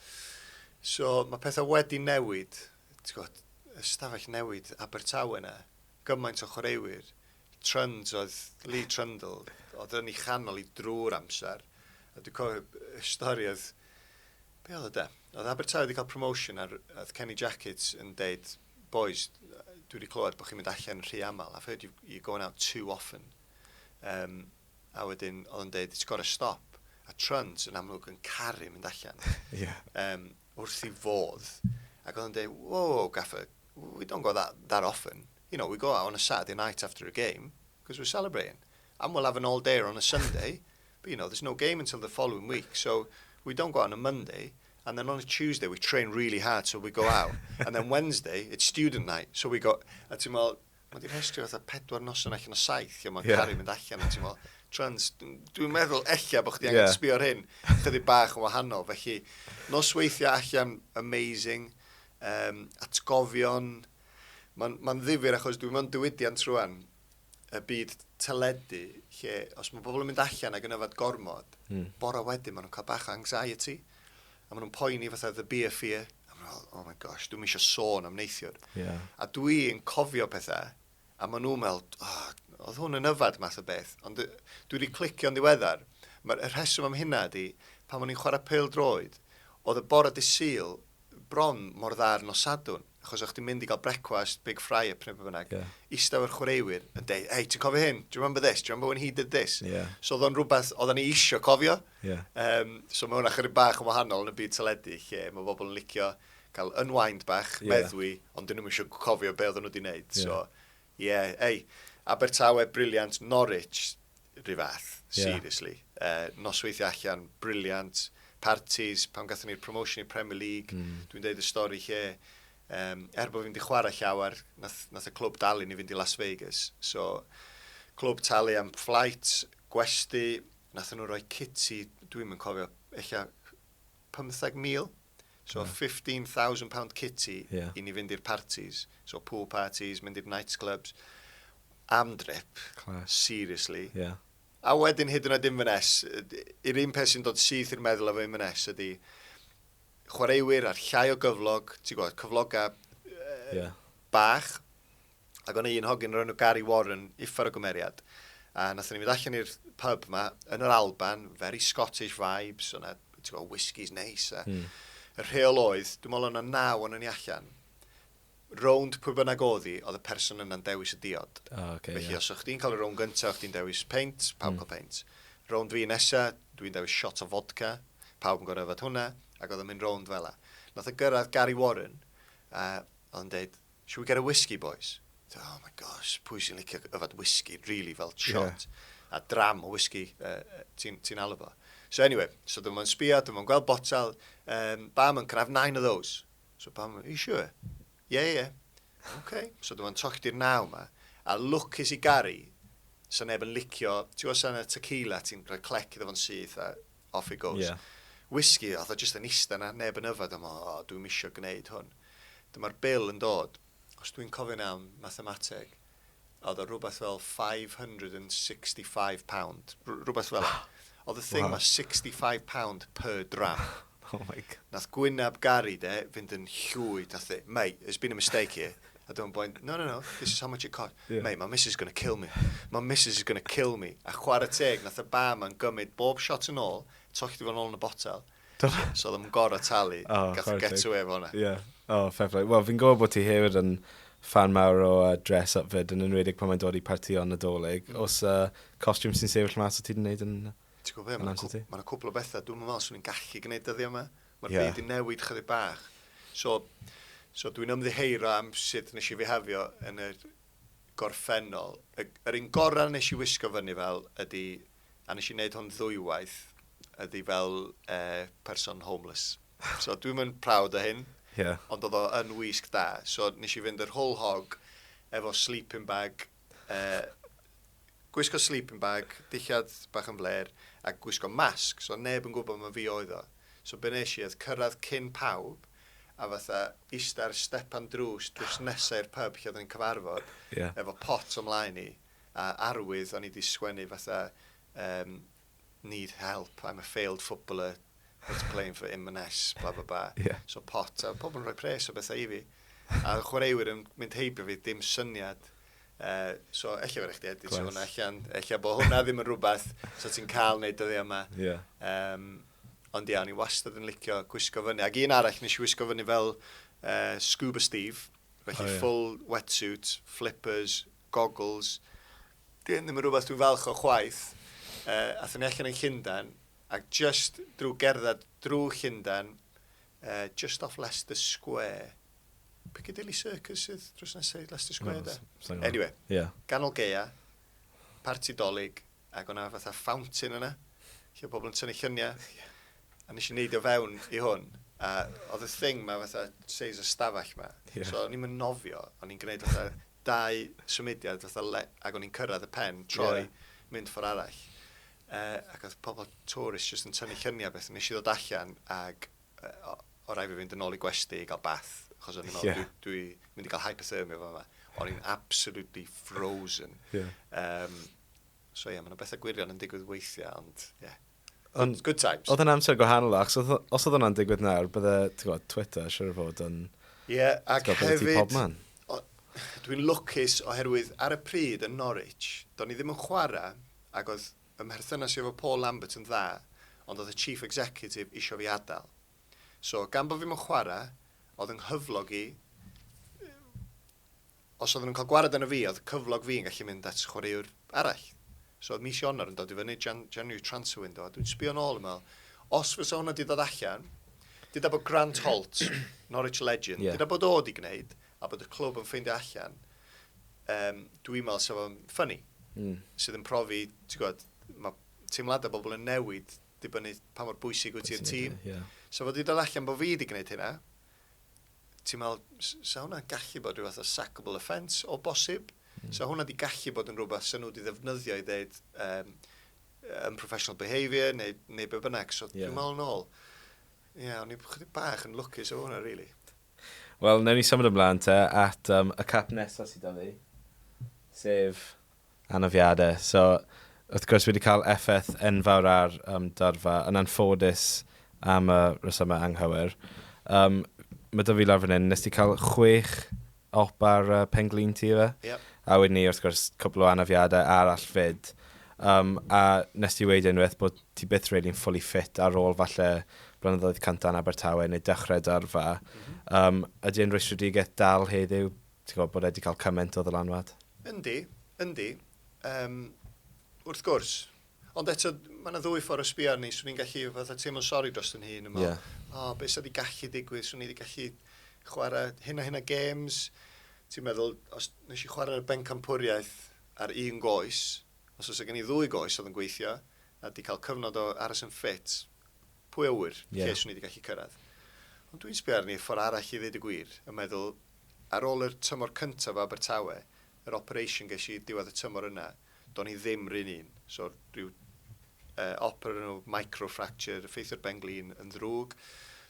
So mae pethau wedi newid, ti'n gwybod, ystafell newid Abertawe yna, gymaint o chwaraewyr, Tryns oedd Lee Trundle, oedd yn ei chanol i drwy'r amser. A dwi'n cofio y stori oedd, be oedd o de? Oedd Abertawe wedi cael promotion a oedd Kenny Jackets yn deud, boys, dwi wedi clywed bod chi'n mynd allan yn rhy aml. I've heard you're going out too often. A wedyn oedd yn deud, it's got to stop. A Tryns yn amlwg yn caru mynd allan. Wrth i fodd. Ac oedd yn deud, whoa, gaffer, we don't go that often. You know, we go out on a Saturday night after a game because we're celebrating. And we'll have an all day on a Sunday. But, you know, there's no game until the following week. So we don't go out on a Monday. And then on a Tuesday, we train really hard, so we go out. And then Wednesday, it's student night. So we go... A ti'n meddwl, mae di'n rhestru fatha 4 noson allan o 7, lle mae'n caru mynd allan. A ti'n meddwl, Trans, dwi'n meddwl ella bod chdi angen sbio ar hyn, chydig bach yn wahanol. Felly, nosweithio allan, amazing, atgofion. Mae'n ddifur achos dwi'n mynd diwydiant rwan y byd teledu, lle os mae pobl yn mynd allan ag yn yfad gormod, bore wedyn maen nhw'n cael bach o anxiety, a maen nhw'n poeni fatha the beer fear, a maen nhw'n oh my gosh, dwi'n eisiau sôn am neithiwr. A dwi'n cofio pethau, a maen nhw'n meddwl, oedd hwn yn yfad math o beth, ond dwi wedi clicio'n ddiweddar. Y rheswm am hynna ydi, pan maen nhw'n chwarae pêl-droed, oedd y bore dy Sul bron mor dda'r nosadwn, achos o'ch ti'n mynd i gael brecwast, big fry up neu bynnag, eistedd o'r chwaraewyr yn dweud, hey, ti'n cofio hyn? Do you remember this? Do you remember when he did this? So oedd o'n rhywbeth, oedd ni isio cofio. So mae hwnna chydig bach yn wahanol yn y byd teledu, lle mae bobl yn licio cael unwind bach, meddwi, ond dyn nhw'n eisiau cofio be oedd nhw wedi wneud. So, hey, Abertawe, briliant, Norwich, rhy fath, seriously. Nosweithio allan, briliant, parties, pan gathon ni'r promotion i'r Premier League, dwi'n deud y stori lle, bod fi'n di chwarae llawer, nath y clwb dalu ni fynd i Las Vegas. So, clwb talu am flights, gwesti, nath nhw roi kitty, dwi'n mynd cofio, eich 15,000. So, £15,000 kitty i ni fynd i'r parties. So, pool parties, mynd i'r nightclubs. Am drip, seriously. A wedyn hyd yn oed Inverness, yr un peth sy'n dod syth i'r meddwl efo Inverness ydy chwaraewyr ar llai o gyflog, ti'n gwybod, cyfloga bach, ac o'n un hogyn rhan o Gary Warren, uffar o gymeriad. A nath ni fynd allan i'r pub ma, yn yr Alban, very Scottish vibes, o'na, ti'n gwybod, whiskies neis. Y rheol oedd, dwi'n meddwl o'na 9 o'n ni allan. Rownd pwy bynnag oedd y person yna'n dewis y diod. Felly os o'ch di'n cael y rownd gyntaf, o'ch di'n dewis peint, pawb cael peint. Rownd fi nesa, dwi'n dewis shot o vodka, pawb yn gorau yfad hwnna, ac oedd yn mynd rownd fel la. Nath o gyrraedd Gary Warren, oedd yn deud, should we get a whiskey, boys? Oh my gosh, pwy sy'n licio yfad whiskey, really, fel shot. A dram o whiskey, ti'n alw fo. So anyway, so dwi'n mynd sbio, dwi'n mynd gweld botel, barman, can I have 9 of those? So barman, are you sure? Yeah. Okay. So dwi'n tochdi'r 9 ma. A lwcus i Gary, so neb yn licio, ti'n gwybod sy'n y tequila, ti'n rhoi clec iddo fo'n syth, a off it goes. Whisky, oedd o jyst yn eistedd na, neb yn yfad, dwi'n isio gwneud hwn. Dyma'r bil yn dod, os dwi'n cofio'n iawn mathemateg, oedd o rhywbeth fel £565. Rhywbeth fel. Oedd y thing ma £65 per dram. Oh my God. Nath gwynab Gary fynd yn llwyd, nath mate, there's been a mistake here. A dwi'n boi'n, no, this is how much it cost. Mate, my missus is going to kill me. My missus is going to kill me. A chwarae teg, nath y barman gymryd bob shot yn ôl, tochi di fo'n ôl yn y botel. So ddim yn gorau talu, gath y get away efo hwnna. Yeah. Oh, fair play. Wel, fi'n gwybod bod ti hefyd yn fan mawr o dress-up fyd, yn enwedig pan mae'n dod i partïon Nadolig. Os costiwm sy'n sefyll mas o ti wedi gwneud yn... Ti'n gwybod be, mae'n cwpl o bethau. Dwi'n meddwl swn i'n gallu gwneud dyddiau yma. Mae'r byd i newid chydig bach. So dwi'n ymddiheiro am sut nes i fihafio yn y gorffennol. Yr un gorau nes i wisgo fyny fel ydy, a nes i wneud hwn ddwywaith, ydy fel person homeless. So dwi'n mynd proud o hyn, ond oedd o yn wisg da. So nes i fynd yr whole hog efo sleeping bag, gwisgo sleeping bag, dillad bach yn fler, a gwisgo masg, so neb yn gwybod ma fi oedd o. So be nes i oedd cyrraedd cyn pawb, a fatha eistedd ar stepan drws nesau'r pub lle oedd ni'n cyfarfod, efo pot ymlaen i, a arwydd o'n i wedi sgwennu fatha, need help, I'm a failed footballer, that's playing for M&S, blah, blah, blah. So pot, a pobl yn rhoi pres o bethau i fi. A chwaraewr yn mynd heibio fi, dim syniad. So, eich fe rech di edrych hwnna, eich bod hwnna ddim yn rhywbeth, so ti'n cael wneud dyddi yma. Ond ia, o'n i wastad yn licio gwisgo fyny. Ac un arall nes i wisgo fyny fel scuba Steve, felly full wetsuit, flippers, goggles. Ddim yn rhywbeth dwi'n falch o chwaith. Athyn ni allan yn Llundain, ac just drwy gerdded drwy Llundain, just off Leicester Square. Piccadilly Circus sydd drws nesau Leicester Square da. Anyway, ganol geia, parti dolig, ac o'na fatha fountain yna, lle pobl yn tynnu lluniau. A nes i wneud o fewn i hwn, a oedd y thing ma fatha seis y stafell ma. So o'n i'n nofio, o'n i'n gwneud fatha 2 symudiad, ac o'n i'n cyrraedd y pen, troi, mynd ffordd arall. Ac oedd pobl tourist jyst yn tynnu lluniau beth. Nes i ddod allan ac o rai fi fynd yn ôl i gwesti i gael bath. Achos o'n i'n meddwl, dwi'n mynd i gael hypothermia fo yma. O'n i'n absolutely frozen. So mae'n bethau gwirion yn digwydd weithiau, ond good times. Oedd yn amser gwahanol, achos os oedd hwnna'n digwydd nawr, bydde Twitter siwr o fod yn... ac hefyd, dwi'n lwcus oherwydd ar y pryd yn Norwich, do'n i ddim yn chwarae, ac oedd ymherthynas efo Paul Lambert yn dda, ond oedd y chief executive isio fi adael. So, gan bod fi'n chwarae, oedd yng nghyflog i, os oedd nhw'n cael gwared yna fi, oedd cyflog fi'n gallu mynd at chwaraewr arall. So, oedd mis Ionawr yn dod i fyny, January transfer window, a dwi'n sbio nôl yn meddwl, os fysa hwnna di ddod allan, dyda bod Grant Holt, Norwich legend, dyda bod o di gwneud, a bod y clwb yn ffeindio allan, dwi'n meddwl sef o'n ffynnu, sydd yn profi, ti'n gwybod, mae teimladau bobl yn newid dibynnu pa mor bwysig wyt ti'r tîm. So fod i dod allan bod fi wedi gwneud hynna, ti'n meddwl, sa hwnna'n gallu bod rhywbeth o sackable offence o bosib? Sa hwnna di gallu bod yn rhywbeth sy'n nhw wedi ddefnyddio i ddeud unprofessional behaviour neu be bynnag. So dwi'n meddwl nôl. O'n i chydig bach yn lwcus o hwnna, really. Wel, newn ni symud ymlaen te at y cap nesaf sydd da fi, sef anafiadau. So, wrth gwrs wedi cael effaith enfawr ar dyrfa yn anffodus am y resymau anghywir. Mae da fi lawr fan hyn, nes ti cael 6 op ar ben-glin ti fe? A wedyn ni wrth gwrs cwbl o anafiadau arall fyd. A nes ti weid unwaith bod ti byth really'n fully fit ar ôl falle blynyddoedd cantan Abertawe neu dechrau dyrfa. Ydy yn rwystredigaeth dal heddiw? Ti'n gwybod bod wedi cael cymaint o ddylanwad? Yndi. Wrth gwrs. Ond eto, mae yna 2 ffordd o sbio arni, swn i'n gallu fatha teimlo'n sori dros yn hun yma. Beth sydd wedi gallu digwydd, swn i wedi gallu chwarae hynna games. Ti'n meddwl, os nes i chwarae'r bencampwriaeth ar 1 goes, os oes gen i 2 goes oedd yn gweithio, a wedi cael cyfnod o aros yn ffit, pwy awyr, lle swn i wedi gallu cyrraedd. Ond dwi'n sbio arni ffordd arall i ddweud y gwir, yn meddwl, ar ôl yr tymor cyntaf o Abertawe, yr operation ges i diwedd y tymor yna, do'n i ddim rhan un. So, rhyw oper nhw microfracture, effeithio'r ben-glin yn ddrwg,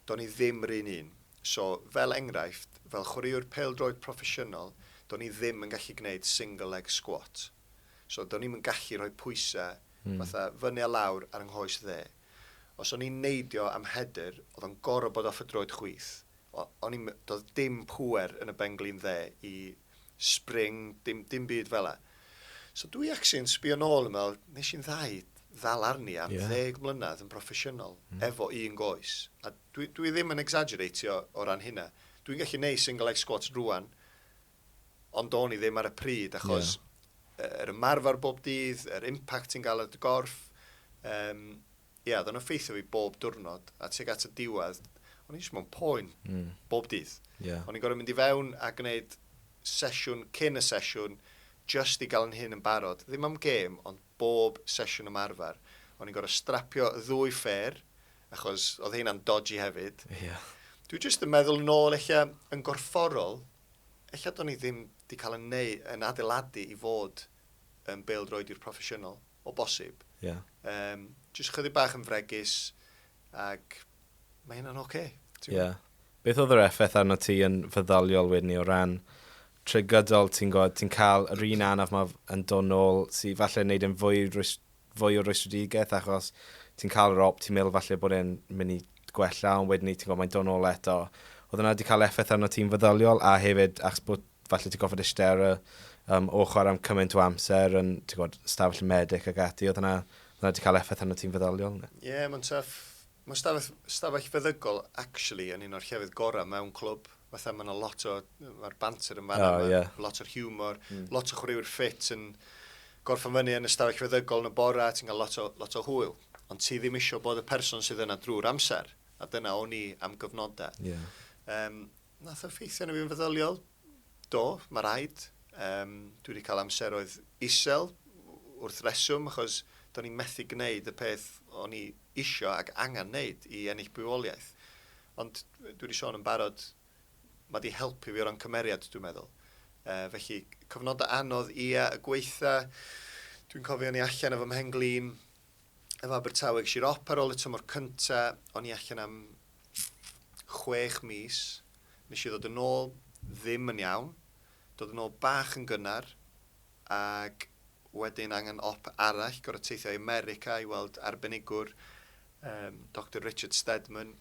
do'n i ddim rhan un. So, fel enghraifft, fel chwaraewr pêl-droed proffesiynol, do'n i ddim yn gallu gwneud single leg squat. So, do'n i'm yn gallu rhoi pwysau, fatha fyny a lawr ar yng nghoes dde. Os o'n i'n neidio am header, oedd o'n gorau bod off y droed chwith. doedd dim pwer yn y ben-glin dde i spring, dim byd fel e. So dwi ac yn sbio nôl yn meddwl, nes i'n ddal arni am 10 mlynedd yn proffesiynol, efo un goes. A dwi ddim yn exaggeratio o ran hynna. Dwi'n gallu neud single leg squats rwan, ond o'n i ddim ar y pryd, achos yr ymarfer bob dydd, yr impact sy'n gael ar y gorff, dda'n effeithio fi bob diwrnod, a teg at y diwedd, o'n i'n mewn poen bob dydd. O'n i'n gorfod mynd i fewn a gwneud sesiwn cyn y sesiwn, just i gael yn hyn yn barod. Ddim am gêm, ond bob sesiwn ymarfer. O'n i'n gorfod strapio 2 ffer, achos oedd hynna'n dodgy hefyd. Dwi'n just yn meddwl yn ôl eich yn gorfforol, eich do'n i ddim wedi cael yn adeiladu i fod yn pêl-droed i'r proffesiynol, o bosib. Just chydig bach yn fregus, ac mae hynna'n oce. Beth oedd yr effaith arno ti yn feddyliol wedyn ni o ran trigydol ti'n cael yr un anaf yma yn dod nôl sy'n falle wneud yn fwy o rwystredigaeth, achos ti'n cael yr op, ti'n meddwl falle bod e'n mynd i gwella, ond wedyn ni ti'n gwybod mae'n dod nôl eto. Oedd yna wedi cael effaith arno ti'n feddyliol, a hefyd achos bod falle ti'n goffod eistedd o chwarae am cymaint o amser yn stafell medic ag ati, oedd yna wedi cael effaith arno ti'n feddyliol? Mae'n tough. Mae stafell feddygol, actually, yn un o'r llefydd gorau mewn clwb. Fatha mae yna mae'r banter yn fanna, lot o'r humor, lot o chwaraewr ffit yn gorffen fyny yn y stafell feddygol yn y bora, ti'n cael lot o hwyl. Ond ti ddim eisiau bod y person sydd yna drwy'r amser, a dyna o'n i am gyfnodau. Nath o ffeithio yn fi'n feddyliol? Do, mae rhaid. Dwi wedi cael amseroedd isel wrth reswm, achos do'n i'n methu gwneud y peth o'n i isio ac angen wneud i ennill bywoliaeth. Ond dwi wedi sôn yn barod, mae wedi helpu fi o ran cymeriad, dwi'n meddwl. Felly, cyfnodau anodd y gweitha, dwi'n cofio ni allan efo ben-glin, efo Abertawe gyda'r op ar ôl y tymor cynta, o'n i allan am 6 mis. Nes i ddod yn ôl ddim yn iawn, dod yn ôl bach yn gynnar, ac wedyn angen op arall, gorau teithio i America i weld arbenigwr, Dr Richard Stedman.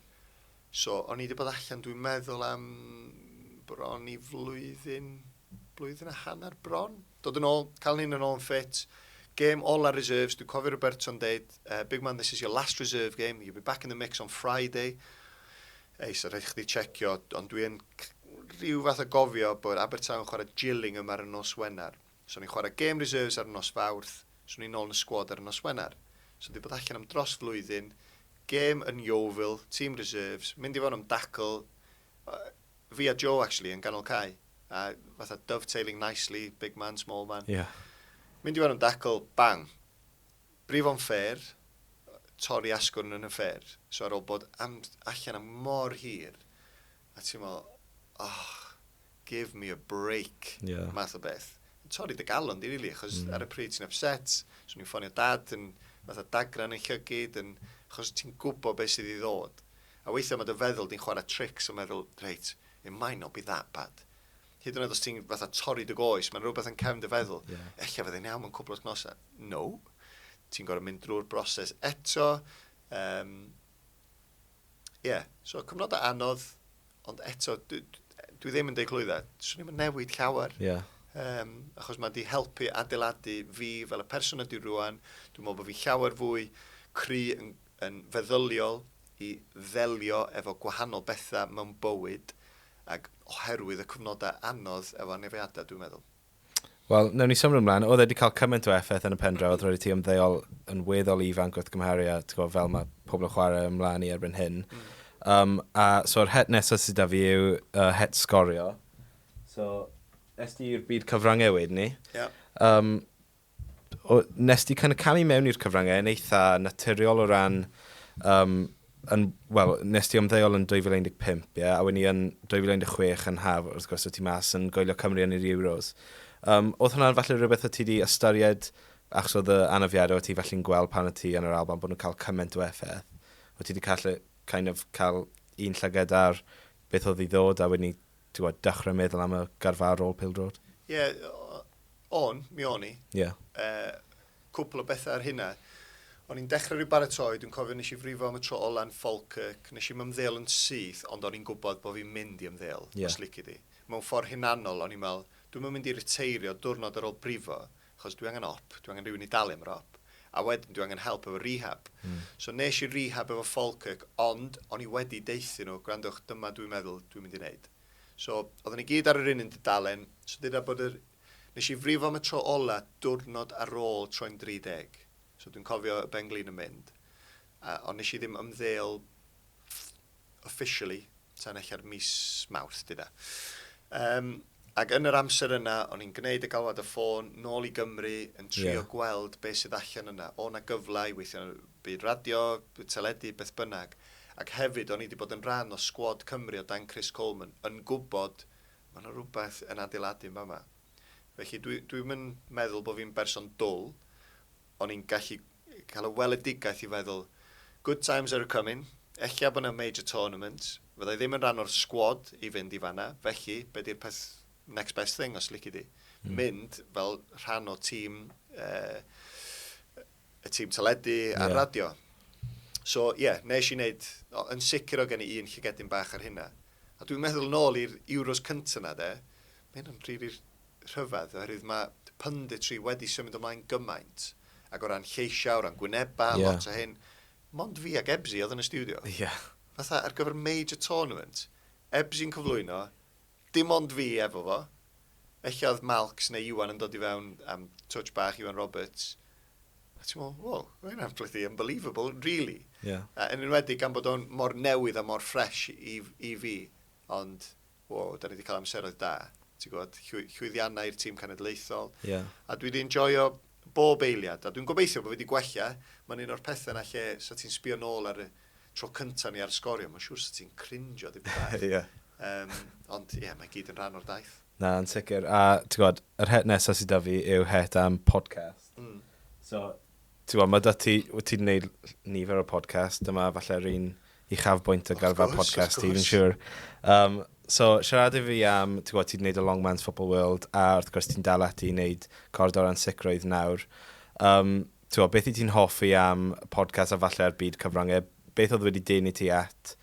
So, o'n i wedi bod allan, dwi'n meddwl am bron i flwyddyn a hanner bron. Dod yn ôl, cael hyn yn ôl yn ffit. Game all our reserves, dwi'n cofio Roberto'n deud, big man, this is your last reserve game, you'll be back in the mix on Friday. So rhaid chdi checio, ond dwi'n rhyw fath o gofio bod Abertawe yn chwarae Gillingham ar y nos Wener. So ni'n chwarae game reserves ar y nos Fawrth, so ni'n ôl yn y sgwad ar y nos Wener. So di bod allan am dros flwyddyn, game yn Yeovil, team reserves, mynd i fod am dacl, fi a Joe actually yn Canol Cai, fatha dovetailing nicely, big man, small man. Mynd i fod am dacl, bang, brif o'n ffair, torri asgwrn yn y ffair. So ar ôl bod allan am mor hir, a ti'n meddwl, give me a break, math o beth. Torri dy galon di, really, achos ar y pryd ti'n upset, so ni'n ffonio dad yn fatha dagran yn llygyd, achos ti'n gwybod beth sydd i ddod. A weithiau mae dy feddwl di'n chwarae tricks yn meddwl, reit, it might not be that bad. Hyd yn oed os ti'n fatha torri dy goes, mae'n rhywbeth yn cefn dy feddwl. Ella fydde'n iawn mewn cwbl o gnosau. No. Ti'n gorfod mynd drwy'r broses eto. So cyfnodau anodd, ond eto, dwi ddim yn deud clwyddau. Swn i'n newid llawer. Achos mae wedi helpu adeiladu fi fel y person ydy rwan. Dwi'n meddwl bod fi llawer fwy cry yn feddyliol i ddelio efo gwahanol bethau mewn bywyd ac oherwydd y cyfnodau anodd efo anefiadau, dwi'n meddwl. Wel, newn ni symud ymlaen. Oedd wedi cael cymaint o effaith yn y pen draw, oedd roedd ti ymddeol yn weddol ifanc wrth gymharu fel mae pobl yn chwarae ymlaen i erbyn hyn. So'r het nesaf sydd da fi yw het sgorio. So, nes ti'r byd cyfryngau wedyn ni. Nes ti cael mewn i'r cyfryngau yn eitha naturiol o ran... nes ti ymddeol yn 2015, a wedyn ni yn 2016 yn haf, wrth gwrs o ti mas yn goelio Cymru yn i'r Euros. Oedd hwnna'n falle rhywbeth o ti wedi ystyried, achos oedd y anafiadau o ti falle'n gweld pan o ti yn yr Alban bod nhw'n cael cymaint o effaith. O ti wedi cael un llyged ar beth oedd i ddod, a wedyn ni dechrau meddwl am y garfar ôl pêl-droed? Mi o'n i. Cwpl o bethau ar hynna. O'n i'n dechrau rhyw baratoi, dwi'n cofio nes i frifo am y tro ola'n Falkirk, nes i ymddeol yn syth, ond o'n i'n gwybod bod fi'n mynd i ymddeol, os lici di. Mewn ffordd hunanol, o'n i'n meddwl, dwi'n mynd i reteirio diwrnod ar ôl brifo, achos dwi angen op, dwi angen rhywun i dalu am yr op, a wedyn dwi angen help efo rehab. So nes i rehab efo Falkirk, ond o'n i wedi deithio nhw, gwrandwch, dyma dwi'n meddwl dwi'n mynd i wneud. So, oedden ni gyd ar yr un yn dudalen, so dyda bod nes i frifo am y tro ola diwrnod ar ôl troi'n 30. So dwi'n cofio y ben-glin yn mynd. Ond nes i ddim ymddeol officially, tan eich ar mis Mawrth, dyda. Ac yn yr amser yna, o'n i'n gwneud y galwad y ffôn, nôl i Gymru, yn trio gweld beth sydd allan yna. O na gyflau, weithio byd radio, teledu, beth bynnag. Ac hefyd, o'n i wedi bod yn rhan o sgwad Cymru o dan Chris Coleman, yn gwybod, mae yna rhywbeth yn adeiladu yn yma. Felly, dwi'n meddwl bod fi'n berson dwl, o'n i'n gallu cael y weledigaeth i feddwl, good times are coming, eich bod yna major tournaments, fyddai ddim yn rhan o'r sgwad i fynd i fanna, felly, be di'r peth next best thing os lici di? Mynd fel rhan o tîm, y tîm teledu a'r radio. So, nes i wneud, yn sicr o gen i un llygedyn bach ar hynna. A dwi'n meddwl nôl i'r Euros cyntaf na, mae hynna'n rili rhyfedd, oherwydd mae punditry wedi symud ymlaen gymaint, ac o ran lleisiau, o ran gwyneba, lot o hyn, mond fi ac Ebsi oedd yn y studio. Fatha ar gyfer major tournament, Ebsi'n cyflwyno, dim ond fi efo fo, eich oedd Malcs neu Iwan yn dod i fewn am touch bach Iwan Roberts. A ti'n meddwl, wow, mae'n absolutely unbelievable, really. Yn enwedig gan bod o'n mor newydd a mor fresh i fi, ond, wow, da ni wedi cael amseroedd da. Ti'n gwybod, llwyddiannau i'r tîm cenedlaethol. A dwi wedi enjoyo bob eiliad. A dwi'n gobeithio bod fi wedi gwella. Mae'n un o'r pethau yna lle sa ti'n sbio nôl ar y tro cyntaf ni ar Sgorio. Mae'n siŵr sa ti'n crinjo di beth. Ond mae gyd yn rhan o'r daith. Na, yn sicr. A ti'n gwybod, yr het nesaf sydd da fi yw het am podcast. So, ti'n gwybod, mae da ti wedi gwneud nifer o podcast. Dyma falle'r un uchafbwynt y garfa podcast i, fi'n siŵr. So, siarad i fi am, ti'n gwybod, ti'n gwneud y Longman's Football World, a wrth gwrs ti'n dal ati i wneud Coridor Ansicrwydd nawr. Ti'n gwybod, beth i ti'n hoffi am podcast a falle'r byd cyfryngau? Beth oedd wedi denu ti at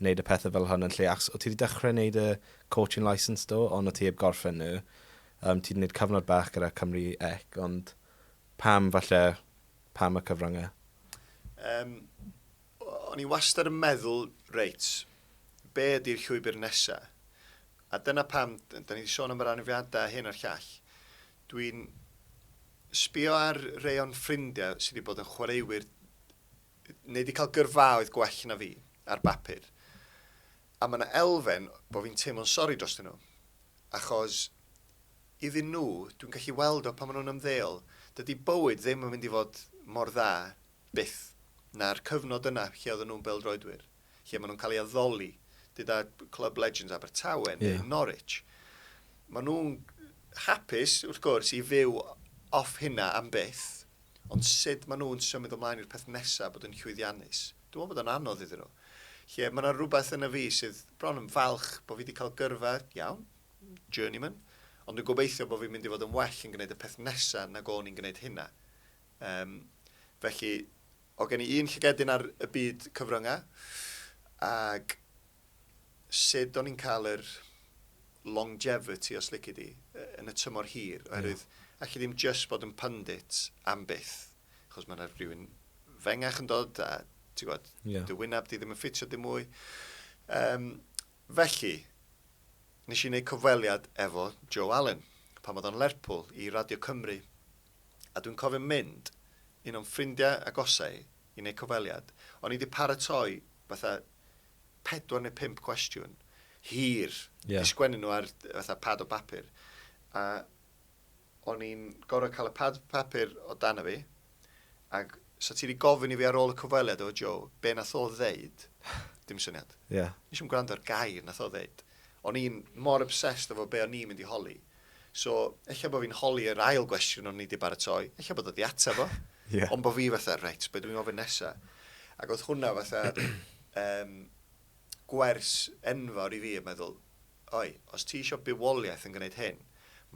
wneud y pethau fel hwn yn lle? Achos o ti wedi dechrau wneud y coaching license do, ond o ti heb gorffen nhw. Ti wedi wneud cyfnod bach gyda Cymru ec, ond pam y cyfryngau? O'n i wastad yn meddwl, reit, be ydy'r llwybr nesaf? A dyna pam, da ni wedi sôn am yr anafiadau hyn o'r llall. Dwi'n sbio ar rei o'n ffrindiau sydd wedi bod yn chwaraewyr, neu wedi cael gyrfaoedd gwell na fi ar bapur. A mae yna elfen bod fi'n teimlo'n sori dros nhw. Achos iddyn nhw, dwi'n gallu weld o pan maen nhw'n ymddeol, dydy bywyd ddim yn mynd i fod mor dda byth na'r cyfnod yna lle oedden nhw'n pêl-droedwyr, lle maen nhw'n cael ei addoli. Dyda Club Legends Abertawe neu Norwich. Maen nhw'n hapus, wrth gwrs, i fyw off hynna am byth, ond sut maen nhw'n symud ymlaen i'r peth nesaf bod yn llwyddiannus. Dwi'n meddwl bod yn anodd iddyn nhw. Lle mae yna rhywbeth yna fi sydd bron yn falch bod fi wedi cael gyrfa, iawn, journeyman, ond dwi'n gobeithio bod fi'n mynd i fod yn well yn gwneud y peth nesaf nag o'n i'n gwneud hynna. Felly, o gen i un llygedyn ar y byd cyfryngau, ac sut o'n i'n cael yr longevity, os lici di, yn y tymor hir, oherwydd allu ddim just bod yn pundit am byth, achos mae yna rhywun fengach yn dod, a ti'n gwybod, dy wynab di ddim yn ffitio dim mwy. Felly, nes i wneud cyfweliad efo Joe Allen, pan oedd o'n Lerpwl i Radio Cymru, a dwi'n cofio mynd, un o'n ffrindiau agosau i wneud cyfweliad, o'n i wedi paratoi fatha 4 neu 5 cwestiwn hir, di sgwennu nhw ar fatha pad o bapur. A o'n i'n gorau cael y pad o bapur o dana fi, ac so ti wedi gofyn i fi ar ôl y cyfweliad o Joe, be nath o ddeud, dim syniad. Nes i'n gwrando ar gair nath o ddeud. O'n i'n mor obsessed efo be o'n i'n mynd i holi. So, eich bod fi'n holi yr ail gwestiwn o'n i wedi baratoi, eich bod o di ateb o, ond bod fi fatha, reit, be dwi'n ofyn nesa. Ac oedd hwnna fatha gwers enfawr i fi yn meddwl, oi, os ti eisiau bywoliaeth yn gwneud hyn,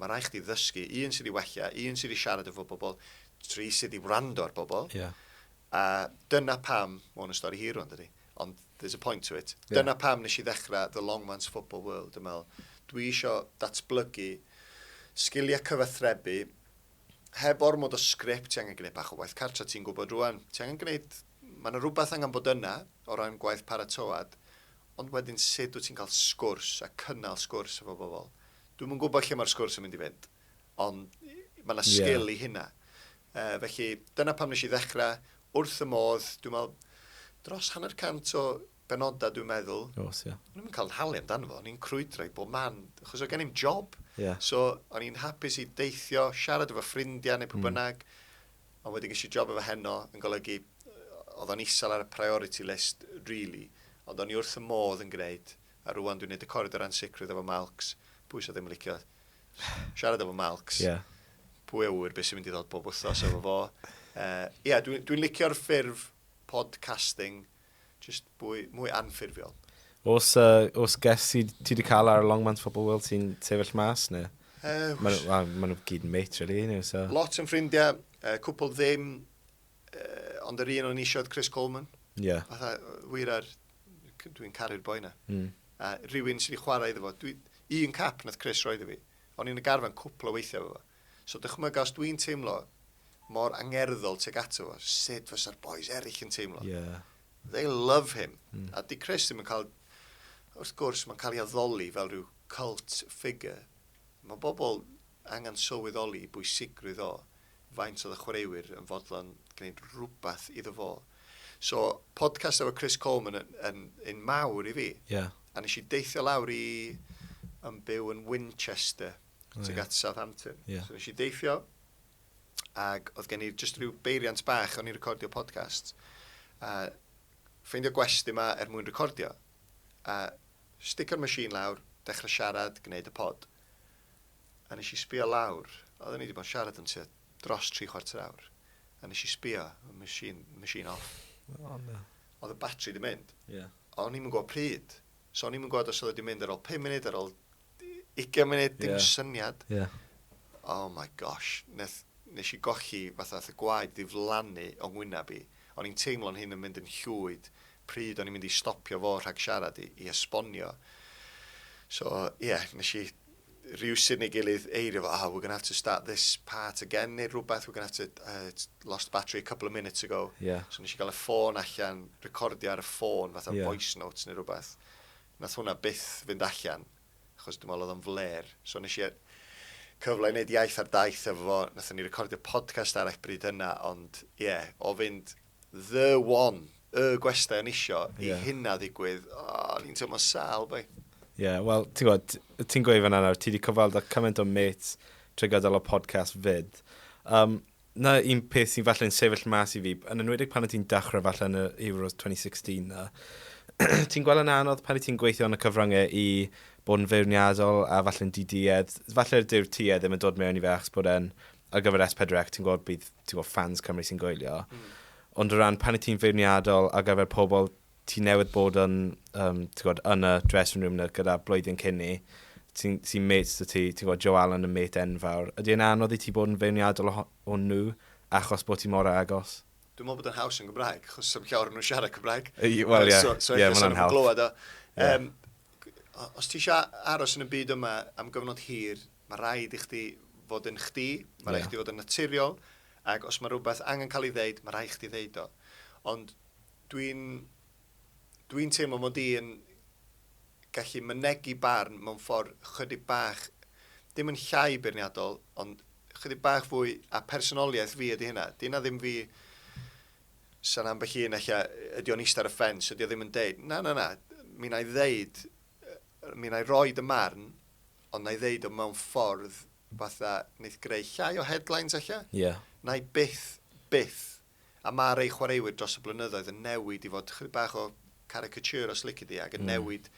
mae rhaid chdi ddysgu, un sydd i wella, un sydd i siarad efo bobl, 3 sydd i wrando ar bobl, A dyna pam, mae hwn yn stori hir o'n dydi, ond there's a point to it. Dyna pam nes i ddechrau The Long Man's Football World, dwi'n meddwl. Dwi eisiau datblygu sgiliau cyfathrebu, heb ormod o sgript, ti angen gwneud bach o waith cartra, ti'n gwybod rwan. Ti angen gwneud, mae yna rhywbeth angen bod yna, o ran gwaith paratoad, ond wedyn sut wyt ti'n cael sgwrs a cynnal sgwrs efo bobl. Dwi'n yn gwybod lle mae'r sgwrs yn mynd i fynd, ond mae yna sgil i hynna. Felly, dyna pam nes i ddechrau, wrth y modd, dwi'n meddwl, dros 100 o benodau dwi'n meddwl. Os, ie. O'n i'n cael halu amdano fo, o'n i'n crwydrau bob man, achos o'n gen i'n job. Yeah. So, o'n i'n hapus i deithio, siarad efo ffrindiau neu pwy bynnag, ond wedyn gysi job efo heno yn golygu, oedd o'n isal ar y priority list, really, ond o'n i wrth y modd yn gwneud, a rwan dwi'n neud y Coridor Ansicrwydd efo Malcs, pwy sydd ddim yn licio siarad efo Malcs, pwy awyr beth sy'n mynd i ddod bob wythnos efo fo. Dwi'n licio'r ffurf podcasting, just mwy anffurfiol. Os ges ti wedi cael ar y Long Man's Football World ti'n sefyll mas, neu? Maen nhw gyd yn mate, really. Lot yn ffrindiau, cwpl ddim, ond yr un o'n eisiau Chris Coleman. Ie. Wir ar, dwi'n caru'r boi na. Rhywun sydd wedi chwarae iddo fo. Un cap nath Chris roed i fi. O'n i'n y garfan cwpl o weithiau efo fo. So dychmyg os dwi'n teimlo mor angerddol teg ato fo, sut fysa'r boys eraill yn teimlo. They love him. A di Chris ddim yn cael, wrth gwrs, mae'n cael ei addoli fel rhyw cult figure. Mae bobl angen sylweddoli bwysigrwydd o faint oedd y chwaraewyr yn fodlon gwneud rhywbeth iddo fo. So, podcast efo Chris Coleman yn mawr i fi. A nes i deithio lawr i yn byw yn Winchester, tuag at Southampton. So nes i deithio, ac oedd gen i just rhyw beiriant bach o'n i recordio podcast. Ffeindio gwesti yma mwyn recordio. Sticio'r machine lawr, dechrau siarad, gwneud y pod. A nes i sbio lawr, oedden ni wedi bod yn siarad yn tua dros 3/4 awr. A nes i sbio, machine off. Oedd y batri wedi mynd. O'n i'n gwybod pryd. So o'n i'n gwybod os oedd wedi mynd ar ôl 5 munud, ar ôl 20 munud, dim syniad. Oh my gosh. Nes i gochi fatha y gwaed ddiflannu o'n ngwyneb i. O'n i'n teimlo'n hyn yn mynd yn llwyd. Pryd o'n i'n mynd i stopio fo rhag siarad i esbonio. So, nes i rhywsyn i gilydd eirio fo, we're going to have to start this part again, neu rhywbeth, we're going to have to, lost battery a couple of minutes ago. So nes i gael y ffôn allan, recordio ar y ffôn, fatha voice notes neu rhywbeth. Nath hwnna byth fynd allan, achos dwi'n meddwl oedd o'n fler. So nes i cyfle i wneud iaith ar daith efo fo, nath ni recordio podcast arall bryd yna, ond o fynd the one, y gwestai yn isio, i hynna ddigwydd, ni'n teimlo sawl, bai. Wel, ti'n gweud fan nawr, ti wedi cyfweld â cymaint o mates trwy gadael o podcast fyd. Na un peth sy'n falle'n sefyll mas i fi, yn enwedig pan ti'n dechrau falle yn y Euros 2016 na, ti'n gweld yn anodd pan ti'n gweithio yn y cyfryngau i bod yn feirniadol a falle'n didiedd. Falle'r dyw'r tiedd ddim yn dod mewn i fe achos bod e'n ar gyfer S4C, ti'n gweld bydd fans Cymru sy'n gwylio. Ond o ran pan ti'n feirniadol ar gyfer pobl ti newydd bod yn y dressing room na gyda blwyddyn cynni, ti'n mates dy ti, ti'n gweld Joe Allen yn mate enfawr. Ydy yn anodd i ti bod yn feirniadol o nhw achos bod ti mor agos? Dwi'n meddwl bod yn haws yn Gymraeg, achos sy'n llawer nhw'n siarad Cymraeg. Wel, mae'n help. Os ti eisiau aros yn y byd yma am gyfnod hir, mae rhaid i chdi fod yn chdi, mae rhaid i chdi fod yn naturiol, ac os mae rhywbeth angen cael ei ddeud, mae rhaid i chdi ddeud o. Ond dwi'n teimlo mod i yn gallu mynegu barn mewn ffordd chydig bach, dim yn llai beirniadol, ond chydig bach fwy a personoliaeth fi ydy hynna. Dyna ddim fi, sa'n ambell un ydy o'n eistedd ar y ffens, ydy o ddim yn deud, na, mi na i ddeud, mi na i roed y marn, ond na i ddeud o mewn ffordd fatha wneud greu llai o headlines allan. Na i byth, a mae rei chwaraewyr dros y blynyddoedd yn newid i fod chydig bach o caricature os licio di, ac yn newid,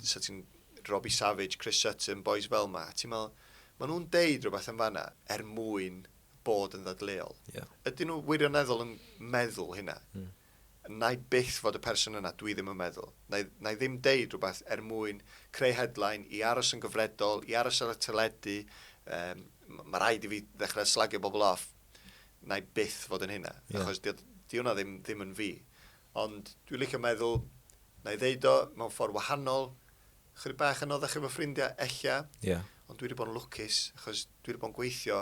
so ti'n Robbie Savage, Chris Sutton, boys fel ma, ti'n meddwl, maen nhw'n deud rhywbeth yn fanna mwyn bod yn ddadleol. Ydyn nhw wirioneddol yn meddwl hynna? Na i byth fod y person yna, dwi ddim yn meddwl. Na i ddim deud rhywbeth mwyn creu headline i aros yn gyfredol, i aros ar y teledu, mae rhaid i fi ddechrau slagio bobl off. Na i byth fod yn hynna. Achos di hwnna ddim yn fi. Ond dwi'n licio meddwl, na i ddeud o mewn ffordd wahanol, chydig bach yn oeddech efo ffrindiau ella, ond dwi wedi bod yn lwcus, achos dwi wedi bod yn gweithio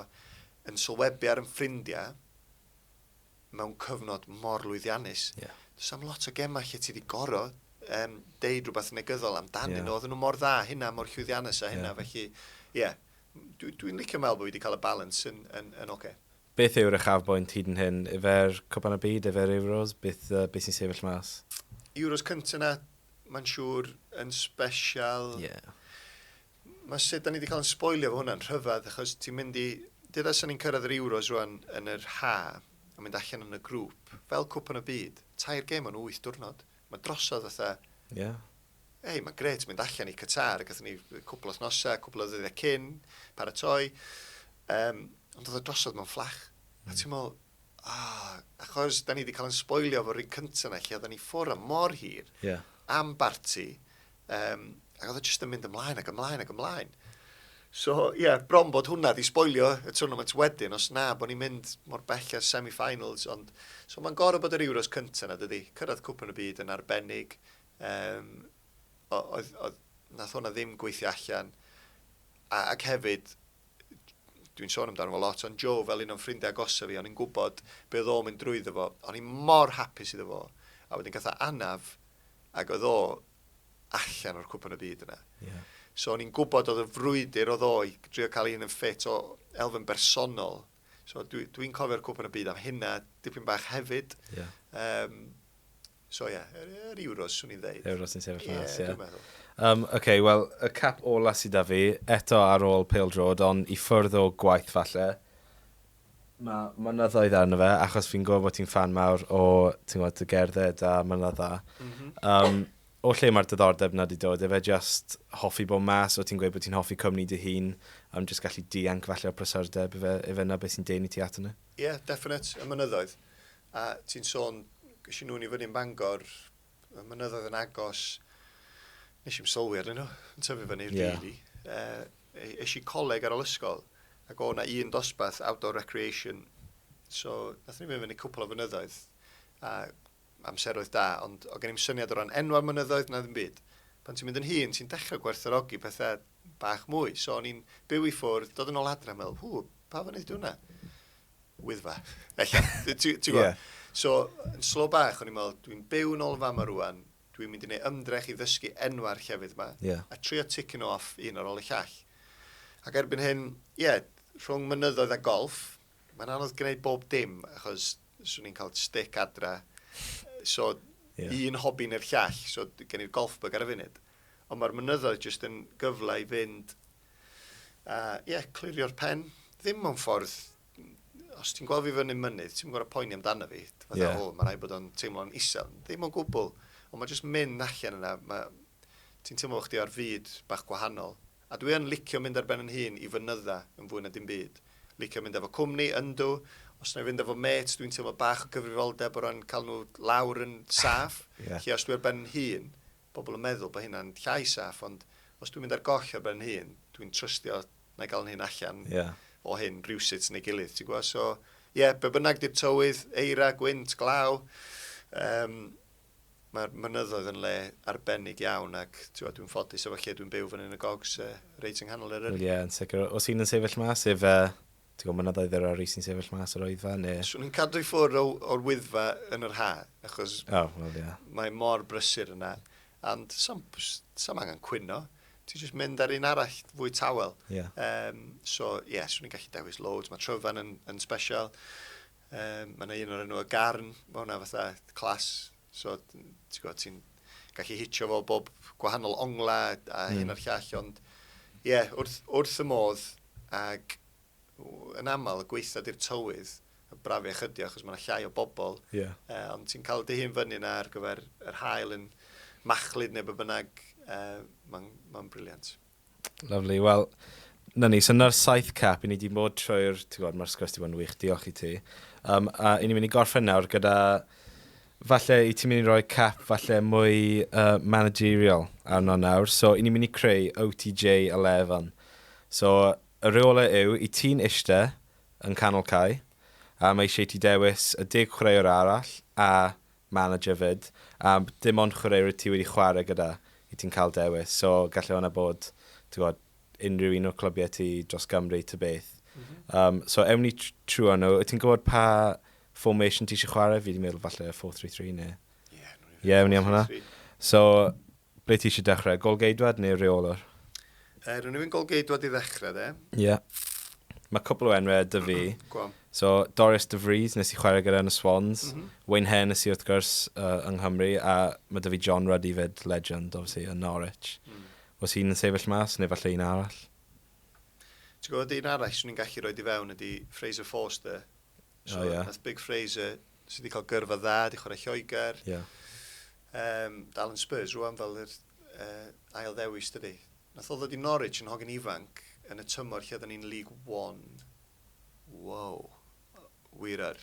yn sylwebu ar yn ffrindiau mewn cyfnod mor lwyddiannus. Does am lot o gemau lle ti wedi goro deud rhywbeth negyddol amdanyn nhw, oedden nhw mor dda, hynna mor llwyddiannus a hynna, felly, dwi'n licio meddwl bod wedi cael y balans yn oce. Beth yw'r uchafbwynt hyd yn hyn? Efer Cwpan y Byd, efer Euros? Beth sy'n sefyll mas? Euros cyntaf na, mae'n siŵr yn special. Mae sut da ni wedi cael yn sboilio fo hwnna'n rhyfedd, achos ti'n mynd i... Dyda sy'n ni'n cyrraedd yr Euros rwan yn yr ha, a mynd allan yn y grŵp, fel Cwpan y Byd, 3 gêm yn 8 diwrnod. Mae drosodd fatha... Ei, mae'n gret mynd allan i Qatar, gathon ni cwpl o thnosau, cwpl o ddyddiau cyn, paratoi. Ond oedd y drosodd mewn fflach. A ti'n meddwl, achos da ni wedi cael yn sboilio fo'r un cyntaf na, lle oedden ni ffwrdd am mor hir, am barti, ac oedd e jyst yn mynd ymlaen ac ymlaen ac ymlaen. So, bron bod hwnna di sboilio y tournament wedyn, os na, bod ni'n mynd mor bell ar semi-finals, ond... So, mae'n gorau bod yr Euros cyntaf na, dydy. Cyrraedd Cwpan y Byd yn arbennig. Nath hwnna ddim gweithio allan. Ac hefyd, dwi'n sôn amdano fo lot, ond Joe, fel un o'n ffrindiau agosaf fi, o'n i'n gwybod beth o'n mynd drwyddo fo. O'n i'n mor hapus iddo fo. A wedyn gath anaf, ac oedd o allan o'r Cwpan y Byd yna. So, o'n i'n gwybod oedd y frwydr oedd o i drio cael un yn ffit o elfen bersonol. So, dwi'n cofio'r Cwpan y Byd am hynna, dipyn bach hefyd. So, yr Euros, swn i'n dweud. Euros yn sefyll mas, dwi'n meddwl. Wel, y cap ola sydd â fi, eto ar ôl pêl-droed, ond i ffwrdd o gwaith falle, mae mynyddoedd arno fe, achos fi'n gwybod bod ti'n fan mawr o, ti'n gwybod, y gerdded a mynydda. O lle mae'r diddordeb na di dod, efe just hoffi bod mas, o ti'n gweud bod ti'n hoffi cwmni dy hun, am just gallu dianc falle o prysurdeb, efe na beth sy'n deud i ti at yna? Definite, y mynyddoedd. A ti'n sôn, gysio nhw'n i fyny yn Bangor, y mynyddoedd yn agos, nes i'n sylwi arnyn nhw, yn tyfu fyny'r dili. Eis i coleg ar ôl ysgol, ac o'na un dosbarth outdoor recreation. So, nath ni fynd fyny cwpl o fynyddoedd, a amseroedd da, ond o gen i'n syniad o ran enwau mynyddoedd na ddim byd. Pan ti'n mynd yn hun, ti'n dechrau gwerthorogi pethau bach mwy. So, o'n i'n byw i ffwrdd, dod yn ôl adre, meddwl, pa fynydd di hwnna? Wyddfa. Ella, ti'n gwybod? So, yn slo bach, o'n i'n meddwl, dwi'n byw yn ôl fama rwan, dwi'n mynd i wneud ymdrech i ddysgu enwau'r llefydd yma, a trio ticking off un ar ôl y llall. Ac erbyn hyn, rhwng mynyddoedd a golf, mae'n anodd gwneud bob dim, achos swn i'n cael stick adra. So, un hobi neu'r llall, so gen i'r golfbug ar y funud. Ond mae'r mynyddoedd jyst yn gyfle i fynd, clirio'r pen. Ddim mewn ffordd, os ti'n gweld fi fyny mynydd, ti'n gorau poeni amdano fi. Mae rhaid bod o'n teimlo'n isel. Ddim o'n gwbl, ond mae jyst mynd allan yna. Ti'n teimlo chdi ar fyd bach gwahanol. A dwi yn licio mynd ar ben yn hun i fynydda yn fwy na dim byd. Licio mynd efo cwmni, yndw. Os na i fynd efo mates, dwi'n teimlo bach o gyfrifoldeb o ran cael nhw lawr yn saff. Lle os dwi ar ben yn hun, bobl yn meddwl bod hynna'n llai saff, ond os dwi'n mynd ar goll ar ben yn hun, dwi'n trystio na i gael yn hyn allan o hyn rhywsut neu gilydd, ti'n gwybod? So, be bynnag di'r tywydd, eira, gwynt, glaw, mae'r mynyddoedd yn le arbennig iawn ac dwi'n ffodus efo lle dwi'n byw fan yn y gogs reit yng nghanol yr yrru. Yn sicr. Os un yn sefyll mas, ti'n gwybod mynyddoedd yr o'r sy'n sefyll mas o'r oeddfa, neu... Swn i'n cadw i ffwrdd o'r wyddfa yn yr ha, achos mae mor brysur yna. And sam angen cwyno. Ti'n jyst mynd ar un arall fwy tawel. So, swn i'n gallu dewis loads. Mae tryfan yn special. Mae yna un o'r enw y garn, mae hwnna fatha clas. So, ti'n gallu hitio fo bob gwahanol ongla a hyn o'r llall. Ond, wrth y modd, ac yn aml, y gweithio di'r tywydd, y brafi ychydig, achos mae yna llai o bobl. Ond ti'n cael dy hun fyny yna ar gyfer yr hael yn machlud neu bynnag, mae'n briliant. Lovely. Wel, na ni, so na'r 7 cap, i ni wedi bod trwy'r, ti'n gwybod, mae'r sgwrs di bod yn wych, diolch i ti. A i ni'n mynd i gorffen nawr gyda, falle i ti'n mynd i roi cap, falle mwy managerial arno nawr. So, i ni'n mynd i creu OTJ 11. So, y reolau yw, i ti'n eiste yn canol cae, A mae eisiau ti dewis y 10 chwaraewr arall a manager fyd. A dim ond chwaraewr ti wedi chwarae gyda i ti'n cael dewis. So gallai hwnna bod, ti'n gwybod, unrhyw un o'r clybiau ti dros Gymru ta beth. So ewn ni trwy nhw. Ti'n gwybod pa formation ti eisiau chwarae? Fi wedi meddwl falle 4-3-3 neu? Ie, ewn ni am hwnna. So, ble ti eisiau dechrau? Golgeidwad neu reolwr? Rwy'n ni'n golgeidwad i ddechrau, de? Ie. Mae cwbl o enwau dy fi. So, Doris de Vries nes i chwarae gyda yn y Swans. Owain Heno nes i wrth gwrs yng Nghymru. A mae dy fi John Ruddy fyd, legend, obviously, yn Norwich. Was hi'n sefyll mas neu falle un arall? Ti'n gwybod, un arall swn i'n gallu rhoi i fewn ydi Fraser Forster. So, nath Big Fraser sydd wedi cael gyrfa dda, di chwarae Lloegr. Dal yn Spurs rwan fel yr ail ddewis dydi. Nath oedd i Norwich yn hogan ifanc yn y tymor lle oedden ni'n League 1. Wow. Wirar.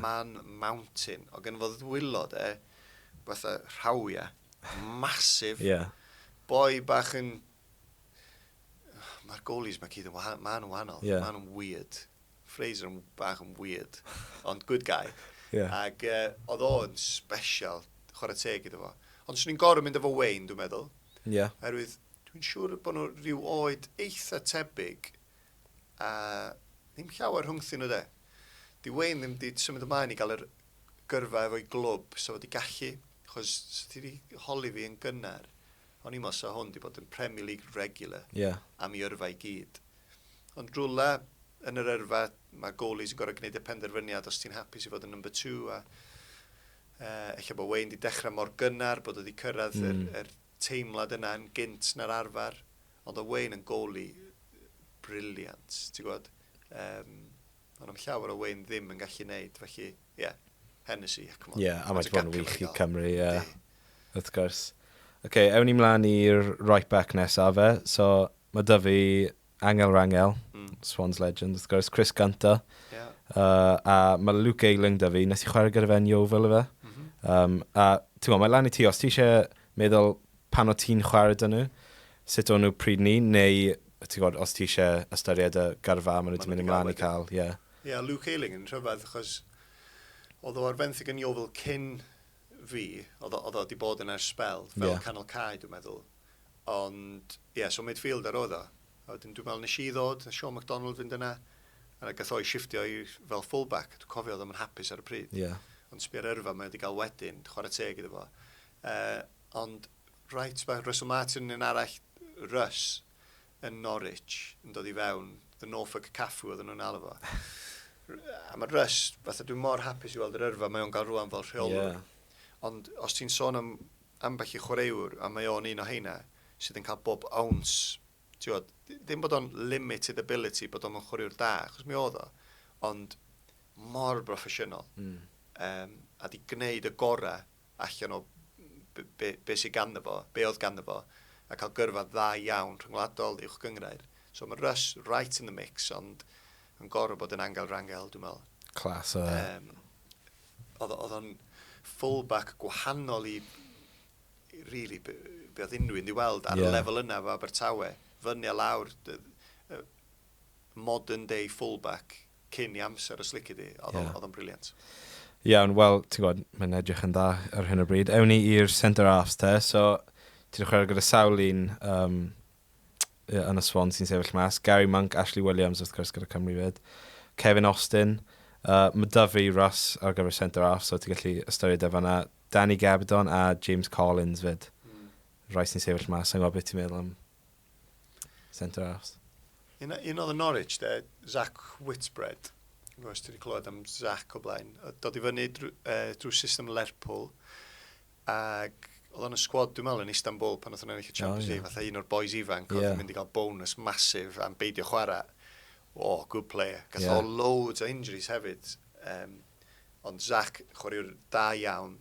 Man Mountain. O gen fod ddwylod fatha rhawia. Masif. Boi bach yn... Mae'r goalies mae cyd yn wahanol. Ma'n nhw'n weird. Fraser yn bach yn weird. Ond good guy. Ac oedd o'n special. Chwarae teg iddo fo. Ond swn i'n gorau mynd efo Wayne, dwi'n meddwl. Herwydd, dwi'n siŵr bod nhw rhyw oed eitha tebyg. A ddim llawer rhwngthyn nhw de. Di Wayne ddim wedi symud ymlaen i gael yr gyrfa efo'i glwb. So wedi gallu. Chos ti wedi holi fi yn gynnar. O'n i'n mos o hwn di bod yn Premier League regular am i yrfa i gyd. Ond rwla yn yr yrfa, mae goalies yn gorau gwneud y penderfyniad os ti'n hapus i fod yn number 2. Eich bod Wayne di dechrau mor gynnar, bod wedi cyrraedd yr teimlad yna yn gynt na'r arfer. Ond o Wayne yn goalie briliant, ti'n gwybod? Ond am llawer o Wayne ddim yn gallu neud, felly, Hennessy, come on. A mae bod yn wych i Cymru, wrth gwrs. Ewn ni mlaen i'r right back nesaf fe. So, mae dy fi Angel Rangel, Swans legend, wrth gwrs, Chris Gunter. A mae Luke Ayling dy fi, nes i chwarae gyda fe'n Yeovil y fe. A ti'n gwybod, mae lan i ti, os ti eisiau meddwl pan o ti'n chwarae dyn nhw, sut o'n nhw pryd ni, neu ti'n gwybod, os ti eisiau ystyried y gyrfa, maen nhw wedi mynd ymlaen i cael. Luke Ayling yn rhyfedd, achos oedd o ar fenthyg yn Yeovil cyn fi, oedd o wedi bod yn spel, fel Canol Cae, dwi'n meddwl. Ond, so midfielder oedd o. A wedyn dwi'n meddwl nes i ddod, Sean MacDonald fynd yna, a gath o'i shiftio fel fullback. Dwi'n cofio oedd o'n hapus ar y pryd. Ond sbia'r yrfa mae wedi cael wedyn, chwarae teg iddo fo. Ond, right back, Russell Martin yn arall, Russ, yn Norwich, yn dod i fewn, the Norfolk Caffw oedd nhw'n alw fo. A mae Russ, fatha dwi'n mor hapus i weld yr yrfa, mae o'n cael rwan fel rheolwr. Ond os ti'n sôn am ambell i chwaraewr, a mae o'n un o heina, sydd yn cael bob ounce, ddim bod o'n limited ability, bod o'n chwaraewr da, achos mi oedd o, ond mor proffesiynol. A di gwneud y gorau allan o be sydd ganddo fo, be oedd ganddo fo, a cael gyrfa dda iawn rhyngwladol uwch gyngrair. So mae Russ right in the mix, ond yn gorau bod yn Angel Rangel, dwi'n meddwl. Clas. Oedd o'n fullback gwahanol i really be oedd unrhyw un i weld ar y lefel yna fo Abertawe, fyny a lawr modern day fullback cyn i amser os lici di, oedd o'n briliant. Iawn, wel, ti'n gwybod, mae'n edrych yn dda ar hyn o bryd. Ewn ni i'r centre-halves te, so ti'n chwarae gyda sawl un yn y Swan sy'n sefyll mas. Gary Monk, Ashley Williams, wrth gwrs gyda Cymru fyd. Kevin Austin, mae Dyfri Russ ar gyfer centre-half, so ti'n gallu ystyried efo yna. Danny Gabidon a James Collins fyd. Rai sy'n sefyll mas, sa'n gwybod beth ti'n meddwl am centre-halves. Un oedd yn Norwich, Zach Whitbread. Os ti wedi clywed am Zach o blaen. Dod i fyny drwy system Lerpwl. Ac oedd o'n y sgwad, dwi'n meddwl, yn Istanbul, pan oedd yn ennill y Champions League, fatha un o'r boys ifanc, oedd yn mynd i gael bonus masif am beidio chwarae. Good player. Gath o loads o injuries hefyd. Ond Zach, chwaraewr da iawn,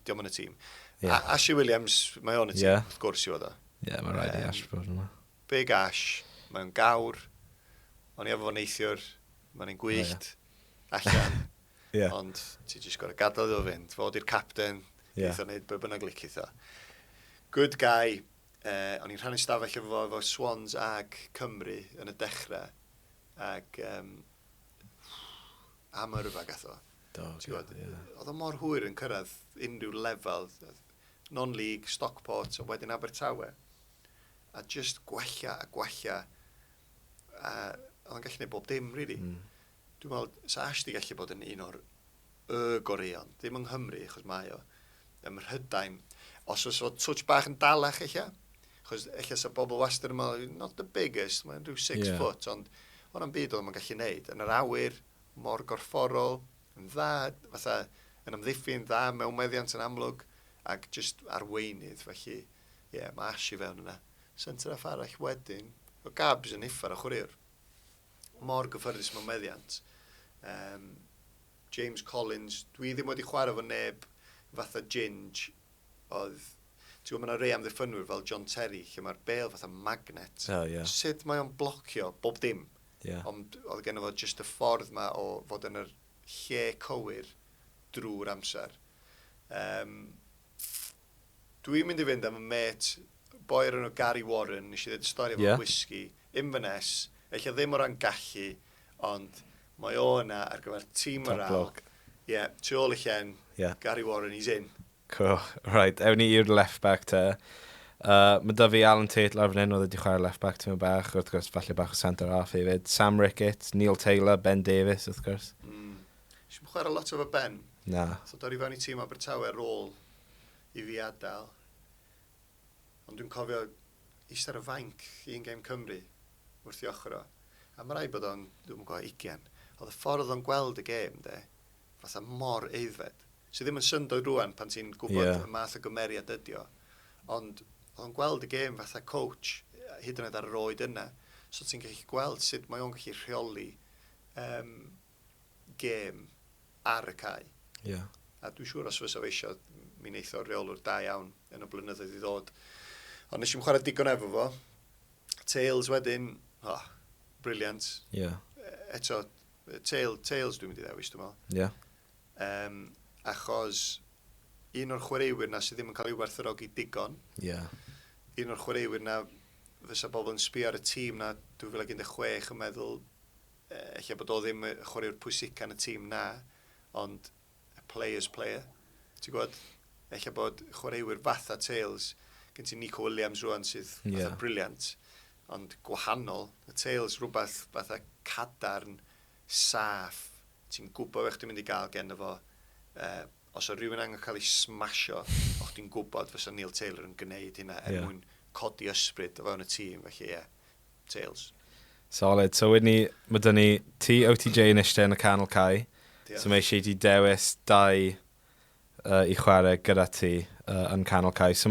diolch yn y tîm. Ashley Williams, mae o'n y tîm, wrth gwrs i fod o. Mae rhaid i Ash bod yma. Big Ash, mae'n gawr, o'n i efo neithiwr, mae'n ein gwyllt, allan. Ond ti jyst gorau gadael iddo fynd, fod i'r capten, geith o'n neud be bynnag licith o. Good guy, o'n i'n rhannu stafell efo Swans ag Cymru yn y dechrau. Ac am yrfa gath o. Oedd. Oedd o mor hwyr yn cyrraedd unrhyw lefel, non-league, Stockport, a wedyn Abertawe. A just gwella a gwella. Oedd o'n gallu gwneud bob dim, really. Dwi'n meddwl, sa Ashti gallu bod yn un o'r goreon. Ddim yng Nghymru, achos mae o. Ym Prydain. Os oes o touch bach yn dalach eich. Achos eich sa bobl wastad yn meddwl, not the biggest, mae'n rhyw 6 foot, ond o'n byd oedd o'n gallu gwneud. Yn yr awyr, mor gorfforol, yn dda, fatha, yn ymddiffyn dda, mewn meddiant yn amlwg, ac just arweinydd, felly, mae Ashi fewn yna. Centre off arall wedyn, o Gabs yn uffar a chwaraewr. Mor gyffyrddus mewn meddiant. James Collins, dwi ddim wedi chwarae fo neb fatha Ginge, oedd, ti'n gwybod, mae yna rei amddiffynwyr fel John Terry, lle mae'r bêl fatha magnet. Sut mae o'n blocio bob dim. Ond oedd gen i fo just y ffordd ma o fod yn yr lle cywir drwy'r amser. Dwi'n mynd i fynd am y met, boi ar enw Gary Warren, nes i ddweud y stori efo whisky, Inverness, eich ddim o ran gallu, ond mae o yna ar gyfer tîm yr al. Tu ôl i llen, Gary Warren, he's in. Cool. Right, ewn ni i'r left back te. Mae da fi Alan Tate lawr fan hyn, oedd wedi chwarae left back ti'n bach, wrth gwrs, falle bach o centre half hefyd. Sam Rickett, Neil Taylor, Ben Davies, wrth gwrs. Si'n chwarae lot o fo Ben. Na. So dod i fewn i tîm Abertawe ar ôl i fi adael. Ond dwi'n cofio eistedd ar y fainc i un gêm Cymru wrth i ochr o. A mae rai bod o'n, dwi'n gwybod, 20. Oedd y ffordd o'n gweld y gêm, fatha mor eiddfed. So ddim yn syndod rwan pan ti'n gwybod y math o gymeriad ydi o. Ond oedd o'n gweld y gêm fatha coach, hyd yn oed ar yr oed yna. So ti'n gallu gweld sut mae o'n gallu rheoli gêm ar y cae. A dwi'n siŵr os fysa eisiau, mi wneith o reolwr da iawn yn y blynyddoedd i ddod. Ond nes i'n chwarae digon efo fo. Tails wedyn, briliant. Eto, Tails dwi'n mynd i ddewis, dwi'n meddwl. Achos un o'r chwaraewyr na sydd ddim yn cael ei werthorogi digon. Un o'r chwaraewyr na fysa bobl yn sbio ar y tîm na 2016 yn meddwl eich bod o ddim y chwaraewr pwysica yn y tîm na, ond a player's player. Ti'n gwybod? Eich bod chwaraewyr fatha Tails, gen ti Nico Williams rwan sydd fatha briliant, ond gwahanol. Y Tails rhywbeth fatha cadarn, saff, ti'n gwybod eich dwi'n mynd i gael gen efo. Os o rhywun angen cael ei smasho, o'ch ti'n gwybod fysa Neil Taylor yn gwneud hynna mwyn codi ysbryd o fewn y tîm, felly Tails. Solid. So wedyn ni, mae dyn ni OTJ yn eistedd yn y canol cae. So mae eisiau ti dewis 2 i chwarae gyda ti yn canol cae. So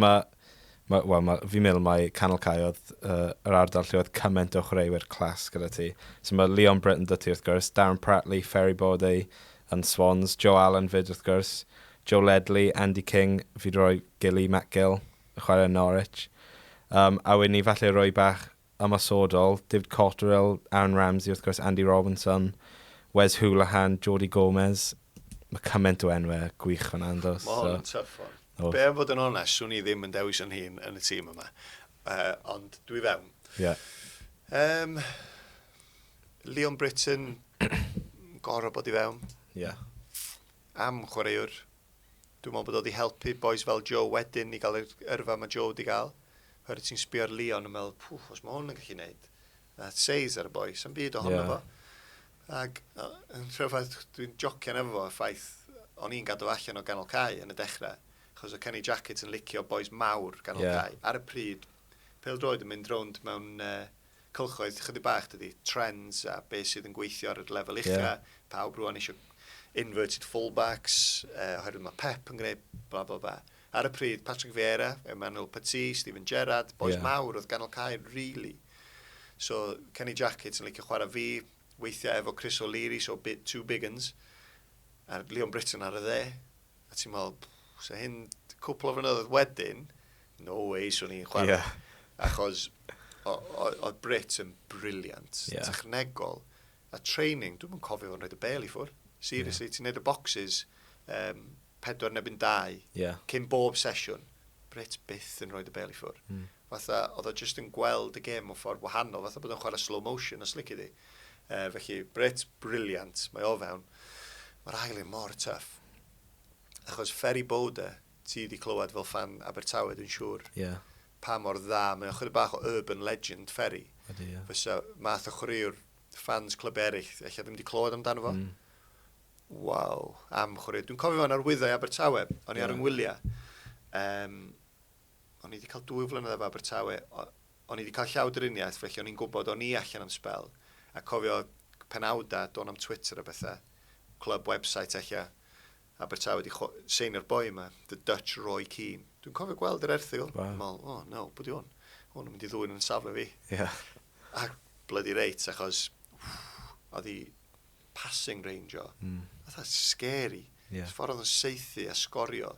fi'n meddwl mae canol cae oedd yr ardal lle oedd cymaint o chwaraewyr clas gyda ti. So mae Leon Britton dy ti wrth gwrs, Darren Pratley, Ferry Bodey yn Swans, Joe Allen fyd wrth gwrs, Joe Ledley, Andy King, fi roi Gilly McGill, chwarae yn Norwich. A wedyn ni falle roi bach ymasodol, David Cotterill, Aaron Ramsey wrth gwrs, Andy Robinson, Wes Houlihan, Jody Gomez. Mae cymaint o enwau gwych fan andos. Mae hwn yn tough one. Be am fod yn onest, swn i ddim yn dewis yn hun yn y tîm yma. Ond dwi fewn. Leon Britton, gorau bod i fewn. Am chwaraewr. Dwi'n meddwl bod o wedi helpu boys fel Joe wedyn i gael yr yrfa mae Joe wedi gael. Hwyr ti'n sbio ar Leon yn meddwl, os mae hwn yn gallu gwneud. Seis ar y boi, sy'n byd ohono fo. Ac yn rhyfedd, dwi'n jocian efo fo y ffaith, o'n i'n gadw allan o ganol cae yn y dechrau. Achos o Kenny Jackett yn licio boys mawr ganol cae. Ar y pryd, pêl-droed yn mynd rownd mewn cylchoedd chydig bach dydi, trends a beth sydd yn gweithio ar y lefel ucha. Pawb rwan eisiau inverted fullbacks, oherwydd mae Pep yn gwneud bla bla bla. Ar y pryd, Patrick Vieira, Emmanuel Petit, Steven Gerrard, boys mawr oedd ganol cae, really. So, Kenny Jackett yn licio chwarae fi, weithiau efo Chris O'Leary, so two big uns. A Leon Britton ar y dde. A ti'n meddwl, so hyn, cwpl o flynyddoedd wedyn, no way, so ni'n chwarae. Achos, oedd Brit yn briliant, technegol. A training, dwi'n mynd cofio fo'n rhaid y bel i ffwr. Seriously, ti'n neud y boxes, 4-2, cyn bob sesiwn. Brit byth yn rhaid y bel i ffwr. Fatha, oedd o just yn gweld y gêm o ffordd wahanol, fatha bod o'n chwarae slow motion, os licio di. Felly, Brit briliant, mae o fewn. Mae'r raglen mor tuff. Achos ferry boulder, ti wedi clywed fel fan Abertawe, dwi'n siŵr. Pa mor dda, mae'n chydig bach o urban legend ferry. Fysa math o chwaraewr fans clwb eraill, eich ddim wedi clywed amdano fo. Waw, am chwaraewr. Dwi'n cofio fan arwyddau Abertawe, o'n i ar yngwyliau. O'n i wedi cael 2 flynedd efo Abertawe. O'n i wedi cael llawdriniaeth, felly o'n i'n gwybod o'n i allan am spel. A cofio penawda, do'n am Twitter a bethau. Club website eich Abertawe wedi seinio'r boi yma, The Dutch Roy Keane. Dwi'n cofio gweld yr erthigol. Oh no, bwyd i hwn. Hwn yn mynd i ddwy'n yn safle fi. A bloody reit, achos oedd hi passing range o. Oedd scary. Ffordd oedd yn seithi a sgorio.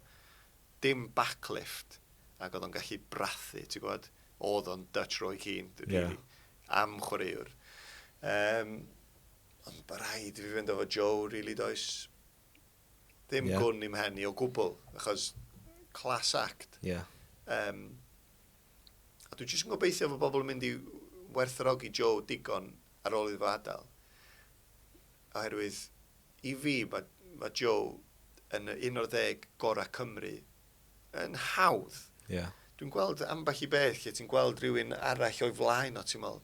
Dim backlift. Ac oedd o'n gallu brathu, ti'n gwybod? Oedd o'n Dutch Roy Keane. Really, am chwaraewr. Ond bod rhaid i fi fynd efo Joe, really does. Ddim gwn i'm henni o gwbl, achos class act. A dwi'n jyst yn gobeithio fod bobl yn mynd i werthorogi Joe digon ar ôl iddo adael. Oherwydd, i fi, mae Joe yn 11 gorau Cymru yn hawdd. Dwi'n gweld ambell i beth lle ti'n gweld rhywun arall o'i flaen o ti'n meddwl,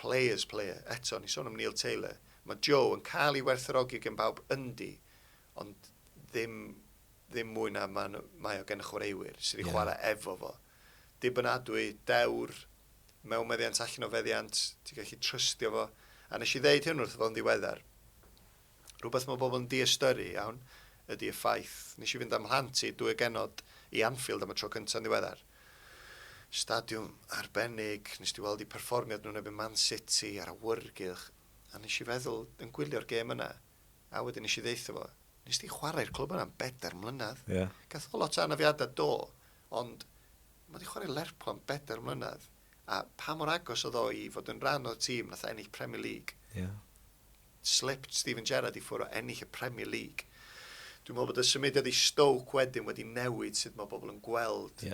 Players player. Eto, ni sôn am Neil Taylor. Mae Joe yn cael ei werthorogi gen bawb yndi, ond ddim mwy na mae o gen y chwaraewyr sydd wedi chwarae efo fo. Dibynadwy, dewr, mewn meddiant allan o feddiant, ti'n gallu trystio fo. A nes i ddeud hyn wrth fo'n ddiweddar. Rhywbeth mae bobl yn di-ystyru, iawn, ydy y ffaith. Nes i fynd am Hlanti, 2 genod i Anfield am y tro cyntaf yn ddiweddar. Stadiwm arbennig, nes i weld i perfformiad nhw'n ebyn Man City ar awyrgylch. A nes i feddwl yn gwylio'r gêm yna. A wedyn nes i ddeithio fo. Nes ti chwarae'r clwb yna am 4 mlynedd. Gath o lot o anafiadau do, ond mae di chwarae Lerpwl am 4 mlynedd. A pa mor agos oedd o i fod yn rhan o'r tîm nath ennill Premier League. Slipped Steven Gerrard i ffwrdd o ennill y Premier League. Dwi'n meddwl bod y symudiad i Stoke wedyn wedi newid sut mae bobl yn gweld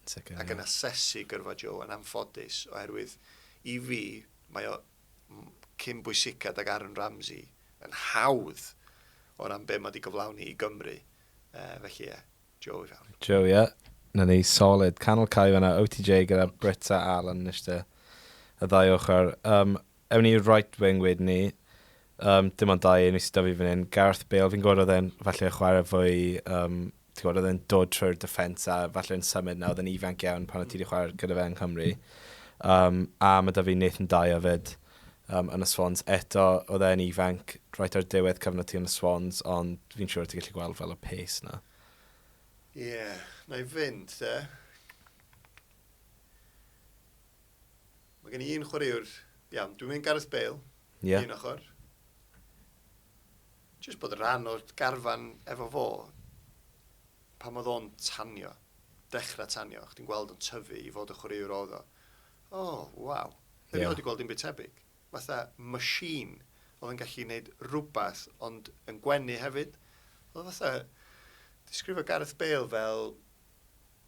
ac yn asesu gyrfa Joe yn anffodus, oherwydd i fi mae o cyn bwysicad ag Aaron Ramsey yn hawdd o ran be mae wedi gyflawni i Gymru. Felly Joe i fewn. Joe, na ni, solid. Canol cael yna, OTJ gyda Brit a Alan nysdi y ddau ochr. Ewn ni right wing wedyn ni. Dim ond 2 nes i dyfu fan hyn. Gareth Bale, fi'n gwybod oedd e'n falle chwarae fwy, ti'n gwybod oedd e'n dod trwy'r defence a falle yn symud na, oedd e'n ifanc iawn pan oedd ti wedi chwarae gyda fe yn Cymru. A mae da fi Nathan Dyer fyd yn y Swans. Eto, oedd e'n ifanc rhaid ar diwedd cyfnod ti yn y Swans, ond fi'n siŵr ti'n gallu gweld fel y pace na. Na i fynd, Mae gen i un chwaraewr, dwi'n mynd Gareth Bale, un ochr. Jyst bod rhan o'r garfan efo fo, pan oedd o'n tanio, dechrau tanio, chdi'n gweld o'n tyfu i fod y chwaraewr oedd o. Waw. Ddim wedi gweld un byd tebyg. Fatha machine oedd yn gallu gwneud rhywbeth, ond yn gwenu hefyd. Oedd fatha, disgrifio Gareth Bale fel,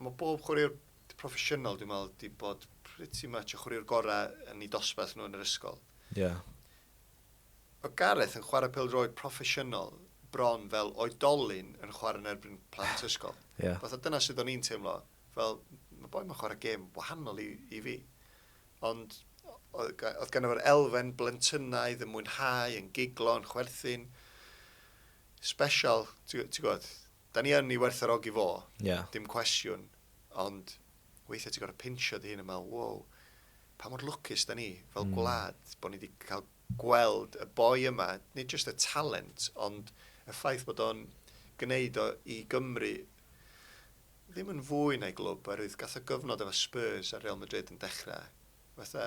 mae bob chwaraewr proffesiynol, dwi'n meddwl, di bod pretty much y chwaraewr gorau yn ei dosbarth nhw yn yr ysgol. O Gareth yn chwarae pêl-droed proffesiynol bron fel oedolyn yn chwarae yn erbyn plant ysgol. Fatha dyna sydd o'n i'n teimlo. Fel, mae boi mae'n chwarae gêm wahanol i fi. Ond oedd gan efo'r elfen blentynaidd yn mwynhau, yn giglo, yn chwerthin. Special, ti'n gwybod, da ni yn ei werthorogi fo, dim cwestiwn. Ond weithiau ti'n gorau pinsio di hyn yn meddwl, wow, pa mor lwcus da ni fel gwlad, bod ni wedi cael gweld y boi yma, nid jyst y talent, ond y ffaith bod o'n gwneud o i Gymru ddim yn fwy na'i glwb, oherwydd gath o gyfnod efo Spurs a Real Madrid yn dechrau. Fatha,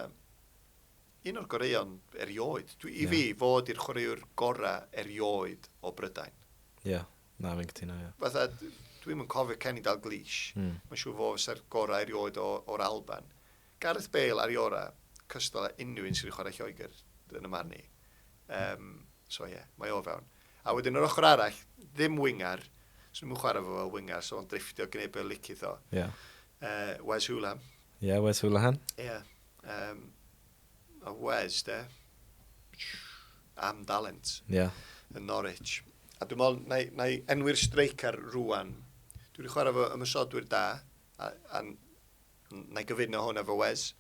un o'r goreion erioed. I fi, fod i'r chwaraewr gorau erioed o Prydain. Na, fi'n cytuno, Fatha, dwi'n yn cofio Kenny Dalglish. Mae'n siŵr fod fysa'r gorau erioed o'r Alban. Gareth Bale ar i ora, cystal a unrhyw un sydd wedi chwarae Lloegr yn y marni. Mae o fewn. A wedyn yr ochr arall, ddim wingar, so nhw'n chwarae fo fel wingar, so o'n drifftio gwneud beth licith o. Wes Hwlham. Wes Hwlham. a Wes, de. Am dalent. Yn Norwich. A dwi'n meddwl, na i enwi'r streicar rwan. Dwi wedi chwarae fo ymysodwyr da, a na i gyfudno hwn efo Wes.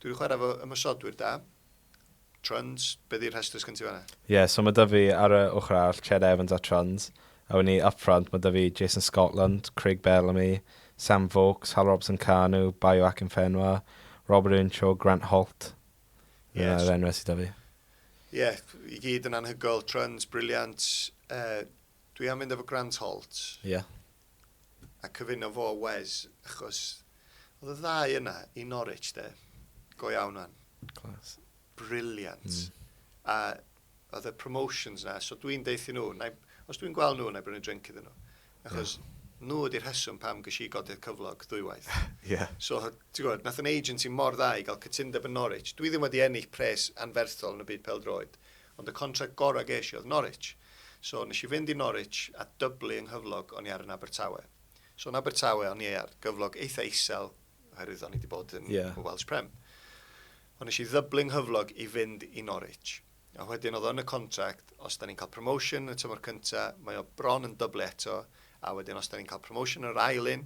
Dwi wedi chwarae fo ymysodwyr da. Truns, beth yw'r rhestr sgyn ti fanna? So mae da fi ar y ochr arall, Ched Evans a Truns. A wni up front, mae da fi Jason Scotland, Craig Bellamy, Sam Vokes, Hal Robson Canu, Bayo Akinfenwa, Robert Uncho, Grant Holt. Yes. Yna'r enwau sydd da fi. I gyd yn anhygoel, Truns, briliant. Dwi am mynd efo Grant Holt. A cyfuno fo Wes, achos oedd y ddau yna i Norwich, de. Go iawn fan. Class. Briliant. A oedd y promotions na, so dwi'n deithio nhw, os dwi'n gweld nhw, na i brynu drink iddyn nhw. Achos nhw ydy'r heswm pam gysi godydd cyflog ddwywaith. So, ti'n gwybod, nath yn agency mor dda i gael cytundeb yn Norwich. Dwi ddim wedi ennill pres anferthol yn y byd pêl-droed, ond y contract gorau geisio oedd Norwich. So, nes i fynd i Norwich a dyblu yng nghyflog o'n i ar yn Abertawe. So, yn Abertawe o'n i ar gyflog eitha isel, oherwydd o'n i wedi bod yn Welsh Prem. Ond nes i ddyblu yng nghyflog i fynd i Norwich. A wedyn oedd o'n y contract, os da ni'n cael promotion yn y tymor cyntaf, mae o bron yn dyblu eto, a wedyn os da ni'n cael promotion yr ailyn,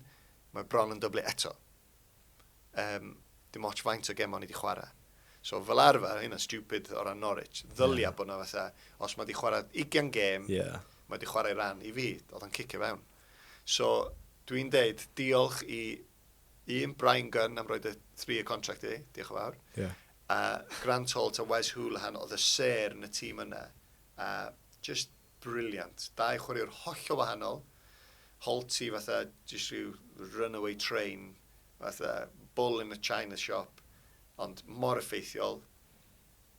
mae bron yn dyblu eto. Dim ots faint o gem o'n i wedi chwarae. So fel arfer, hynna stupid o ran Norwich, ddylia bod yna fatha, os mae wedi chwarae 20 gem, mae wedi chwarae ran i fi, oedd o'n cicio fewn. So dwi'n deud diolch i Brian Gunn am roed y 3 contract i, diolch yn fawr. A Grant Holt a Wes Houlihan oedd y ser yn y tîm yna. Just brilliant. 2 chwaraewr hollol wahanol. Holt i fatha just rhyw runaway train, fatha bull in a china shop, ond mor effeithiol.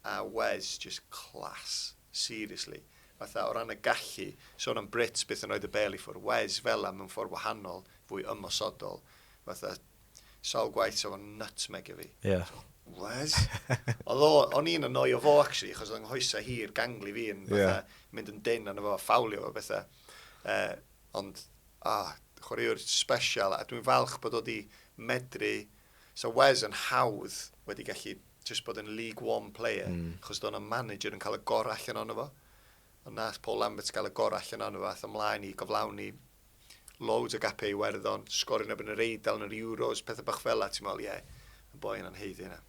A Wes just class, seriously. Fatha o ran y gallu, sôn am Brits beth yn roed y bel i ffwrdd. Wes fel am yn ffordd wahanol, fwy ymosodol. Fatha sawl gwaith so fo'n nutmeg i fi. Wes? O'n i'n annoio fo, actually, achos o'n nghoesa hir gangli fi yn mynd yn dyn yn efo ffawlio o bethau. Ond, chwaraewr special, a dwi'n falch bod o di medru. So Wes yn hawdd wedi gallu just bod yn League One player, achos do'n manager yn cael y gorau allan o'n efo. Ond nath Paul Lambert cael y gorau allan o'n efo, ath ymlaen i gyflawni loads o gapau i Iwerddon, sgorin yn yr Eidal, yn yr Euros, pethau bach fel la, ti'n meddwl, y boi yna'n heiddi yna.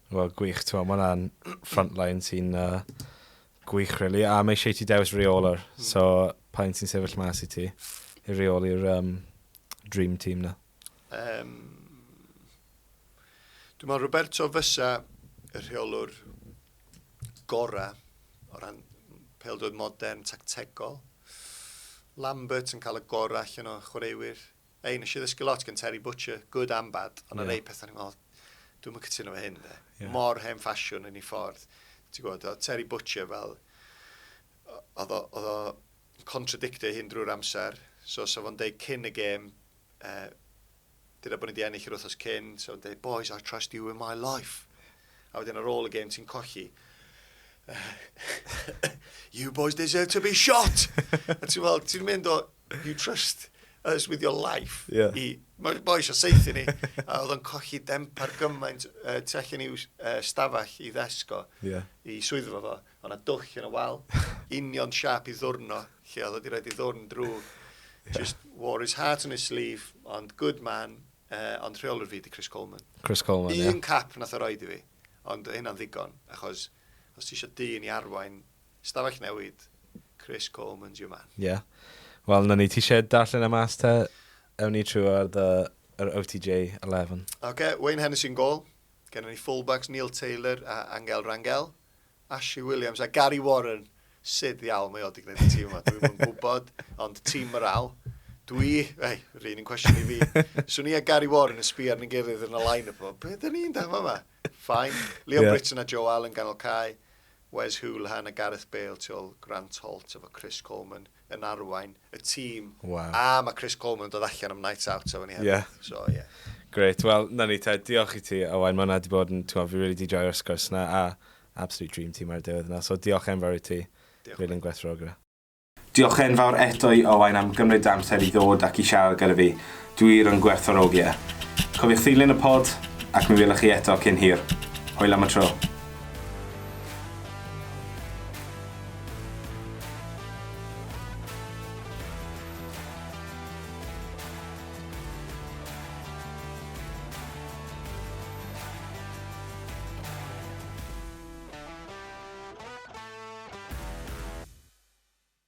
Wel, gwych, ti'n meddwl, mae hwnna'n frontline sy'n gwych, really. A mae eisiau ti dewis reoler, so pa'n ti'n sefyll mas i ti i reoli'r dream team na? Dwi'n meddwl Roberto fysa y rheolwr gora o ran pêl-droed modern, tactegol. Lambert yn cael y gorau allan o chwaraewyr. Nes i ddysgu lot gan Terry Butcher, good and bad, ond yn ei pethau ni'n meddwl, dwi'n cytuno fe hyn, de. Mor hen ffasiwn yn ei ffordd. Ti'n gwybod, Terry Butcher fel, oedd o contradictio hyn drwy'r amser, so fo'n deud cyn y gêm, dyna bod ni wedi ennill yr wythnos cyn, so fo'n deud, boys, I trust you with my life. A wedyn ar ôl y gêm ti'n colli, you boys deserve to be shot. A ti'n mynd o, you trust us with your life. Mae'n boi eisiau seithi ni. A oedd o'n colli dempar gymaint tu allan i'w stafell i ddesgo i swyddfa fo. Ond a dwll yn y wal. Union siap i ddwrno. Lle oedd wedi rhaid i ddwrn drwy. Just wore his heart on his sleeve. Ond good man. Ond rheolwr fi di Chris Coleman. Chris Coleman, ie. Un cap nath o roed i fi. Ond hynna'n ddigon. Achos os ti eisiau dyn i arwain stafell newid, Chris Coleman's your man. Wel, na ni, ti eisiau darllen y mas te, ewn ni trwy yr OTJ 11. Wayne Hennessy yn gol. Gennym ni fullbacks Neil Taylor a Angel Rangel. Ashley Williams a Gary Warren. Syd ddiawl mae o di gwneud y tîm yma. Dwi'n gwybod, ond tîm moral. Rwy'n un cwestiwn i fi. Swn i a Gary Warren yn sbio ar yn gilydd yn y line-up o. Be dyn ni'n dam yma? Fine. Leo Britton a Joe Allen ganol cae. Wes Houlihan a Gareth Bale tu ôl Grant Holt efo Chris Coleman yn arwain y tîm. A mae Chris Coleman dod allan am night out efo ni hefyd. So, Great. Wel, na ni te, diolch i ti, Owain. Mae hwnna wedi bod yn, fi really di joio'r sgwrs na, a absolute dream team ar y diwedd yna. So, diolch enfawr i ti. Really yn gwerthfawrogi. Diolch enfawr eto i Owain am gymryd amser i ddod ac i siarad gyda fi. Dwi'r yn gwerthfawrogi. Cofiwch ddilyn y pod, ac mi welwch chi eto cyn hir. Hwyl am y tro.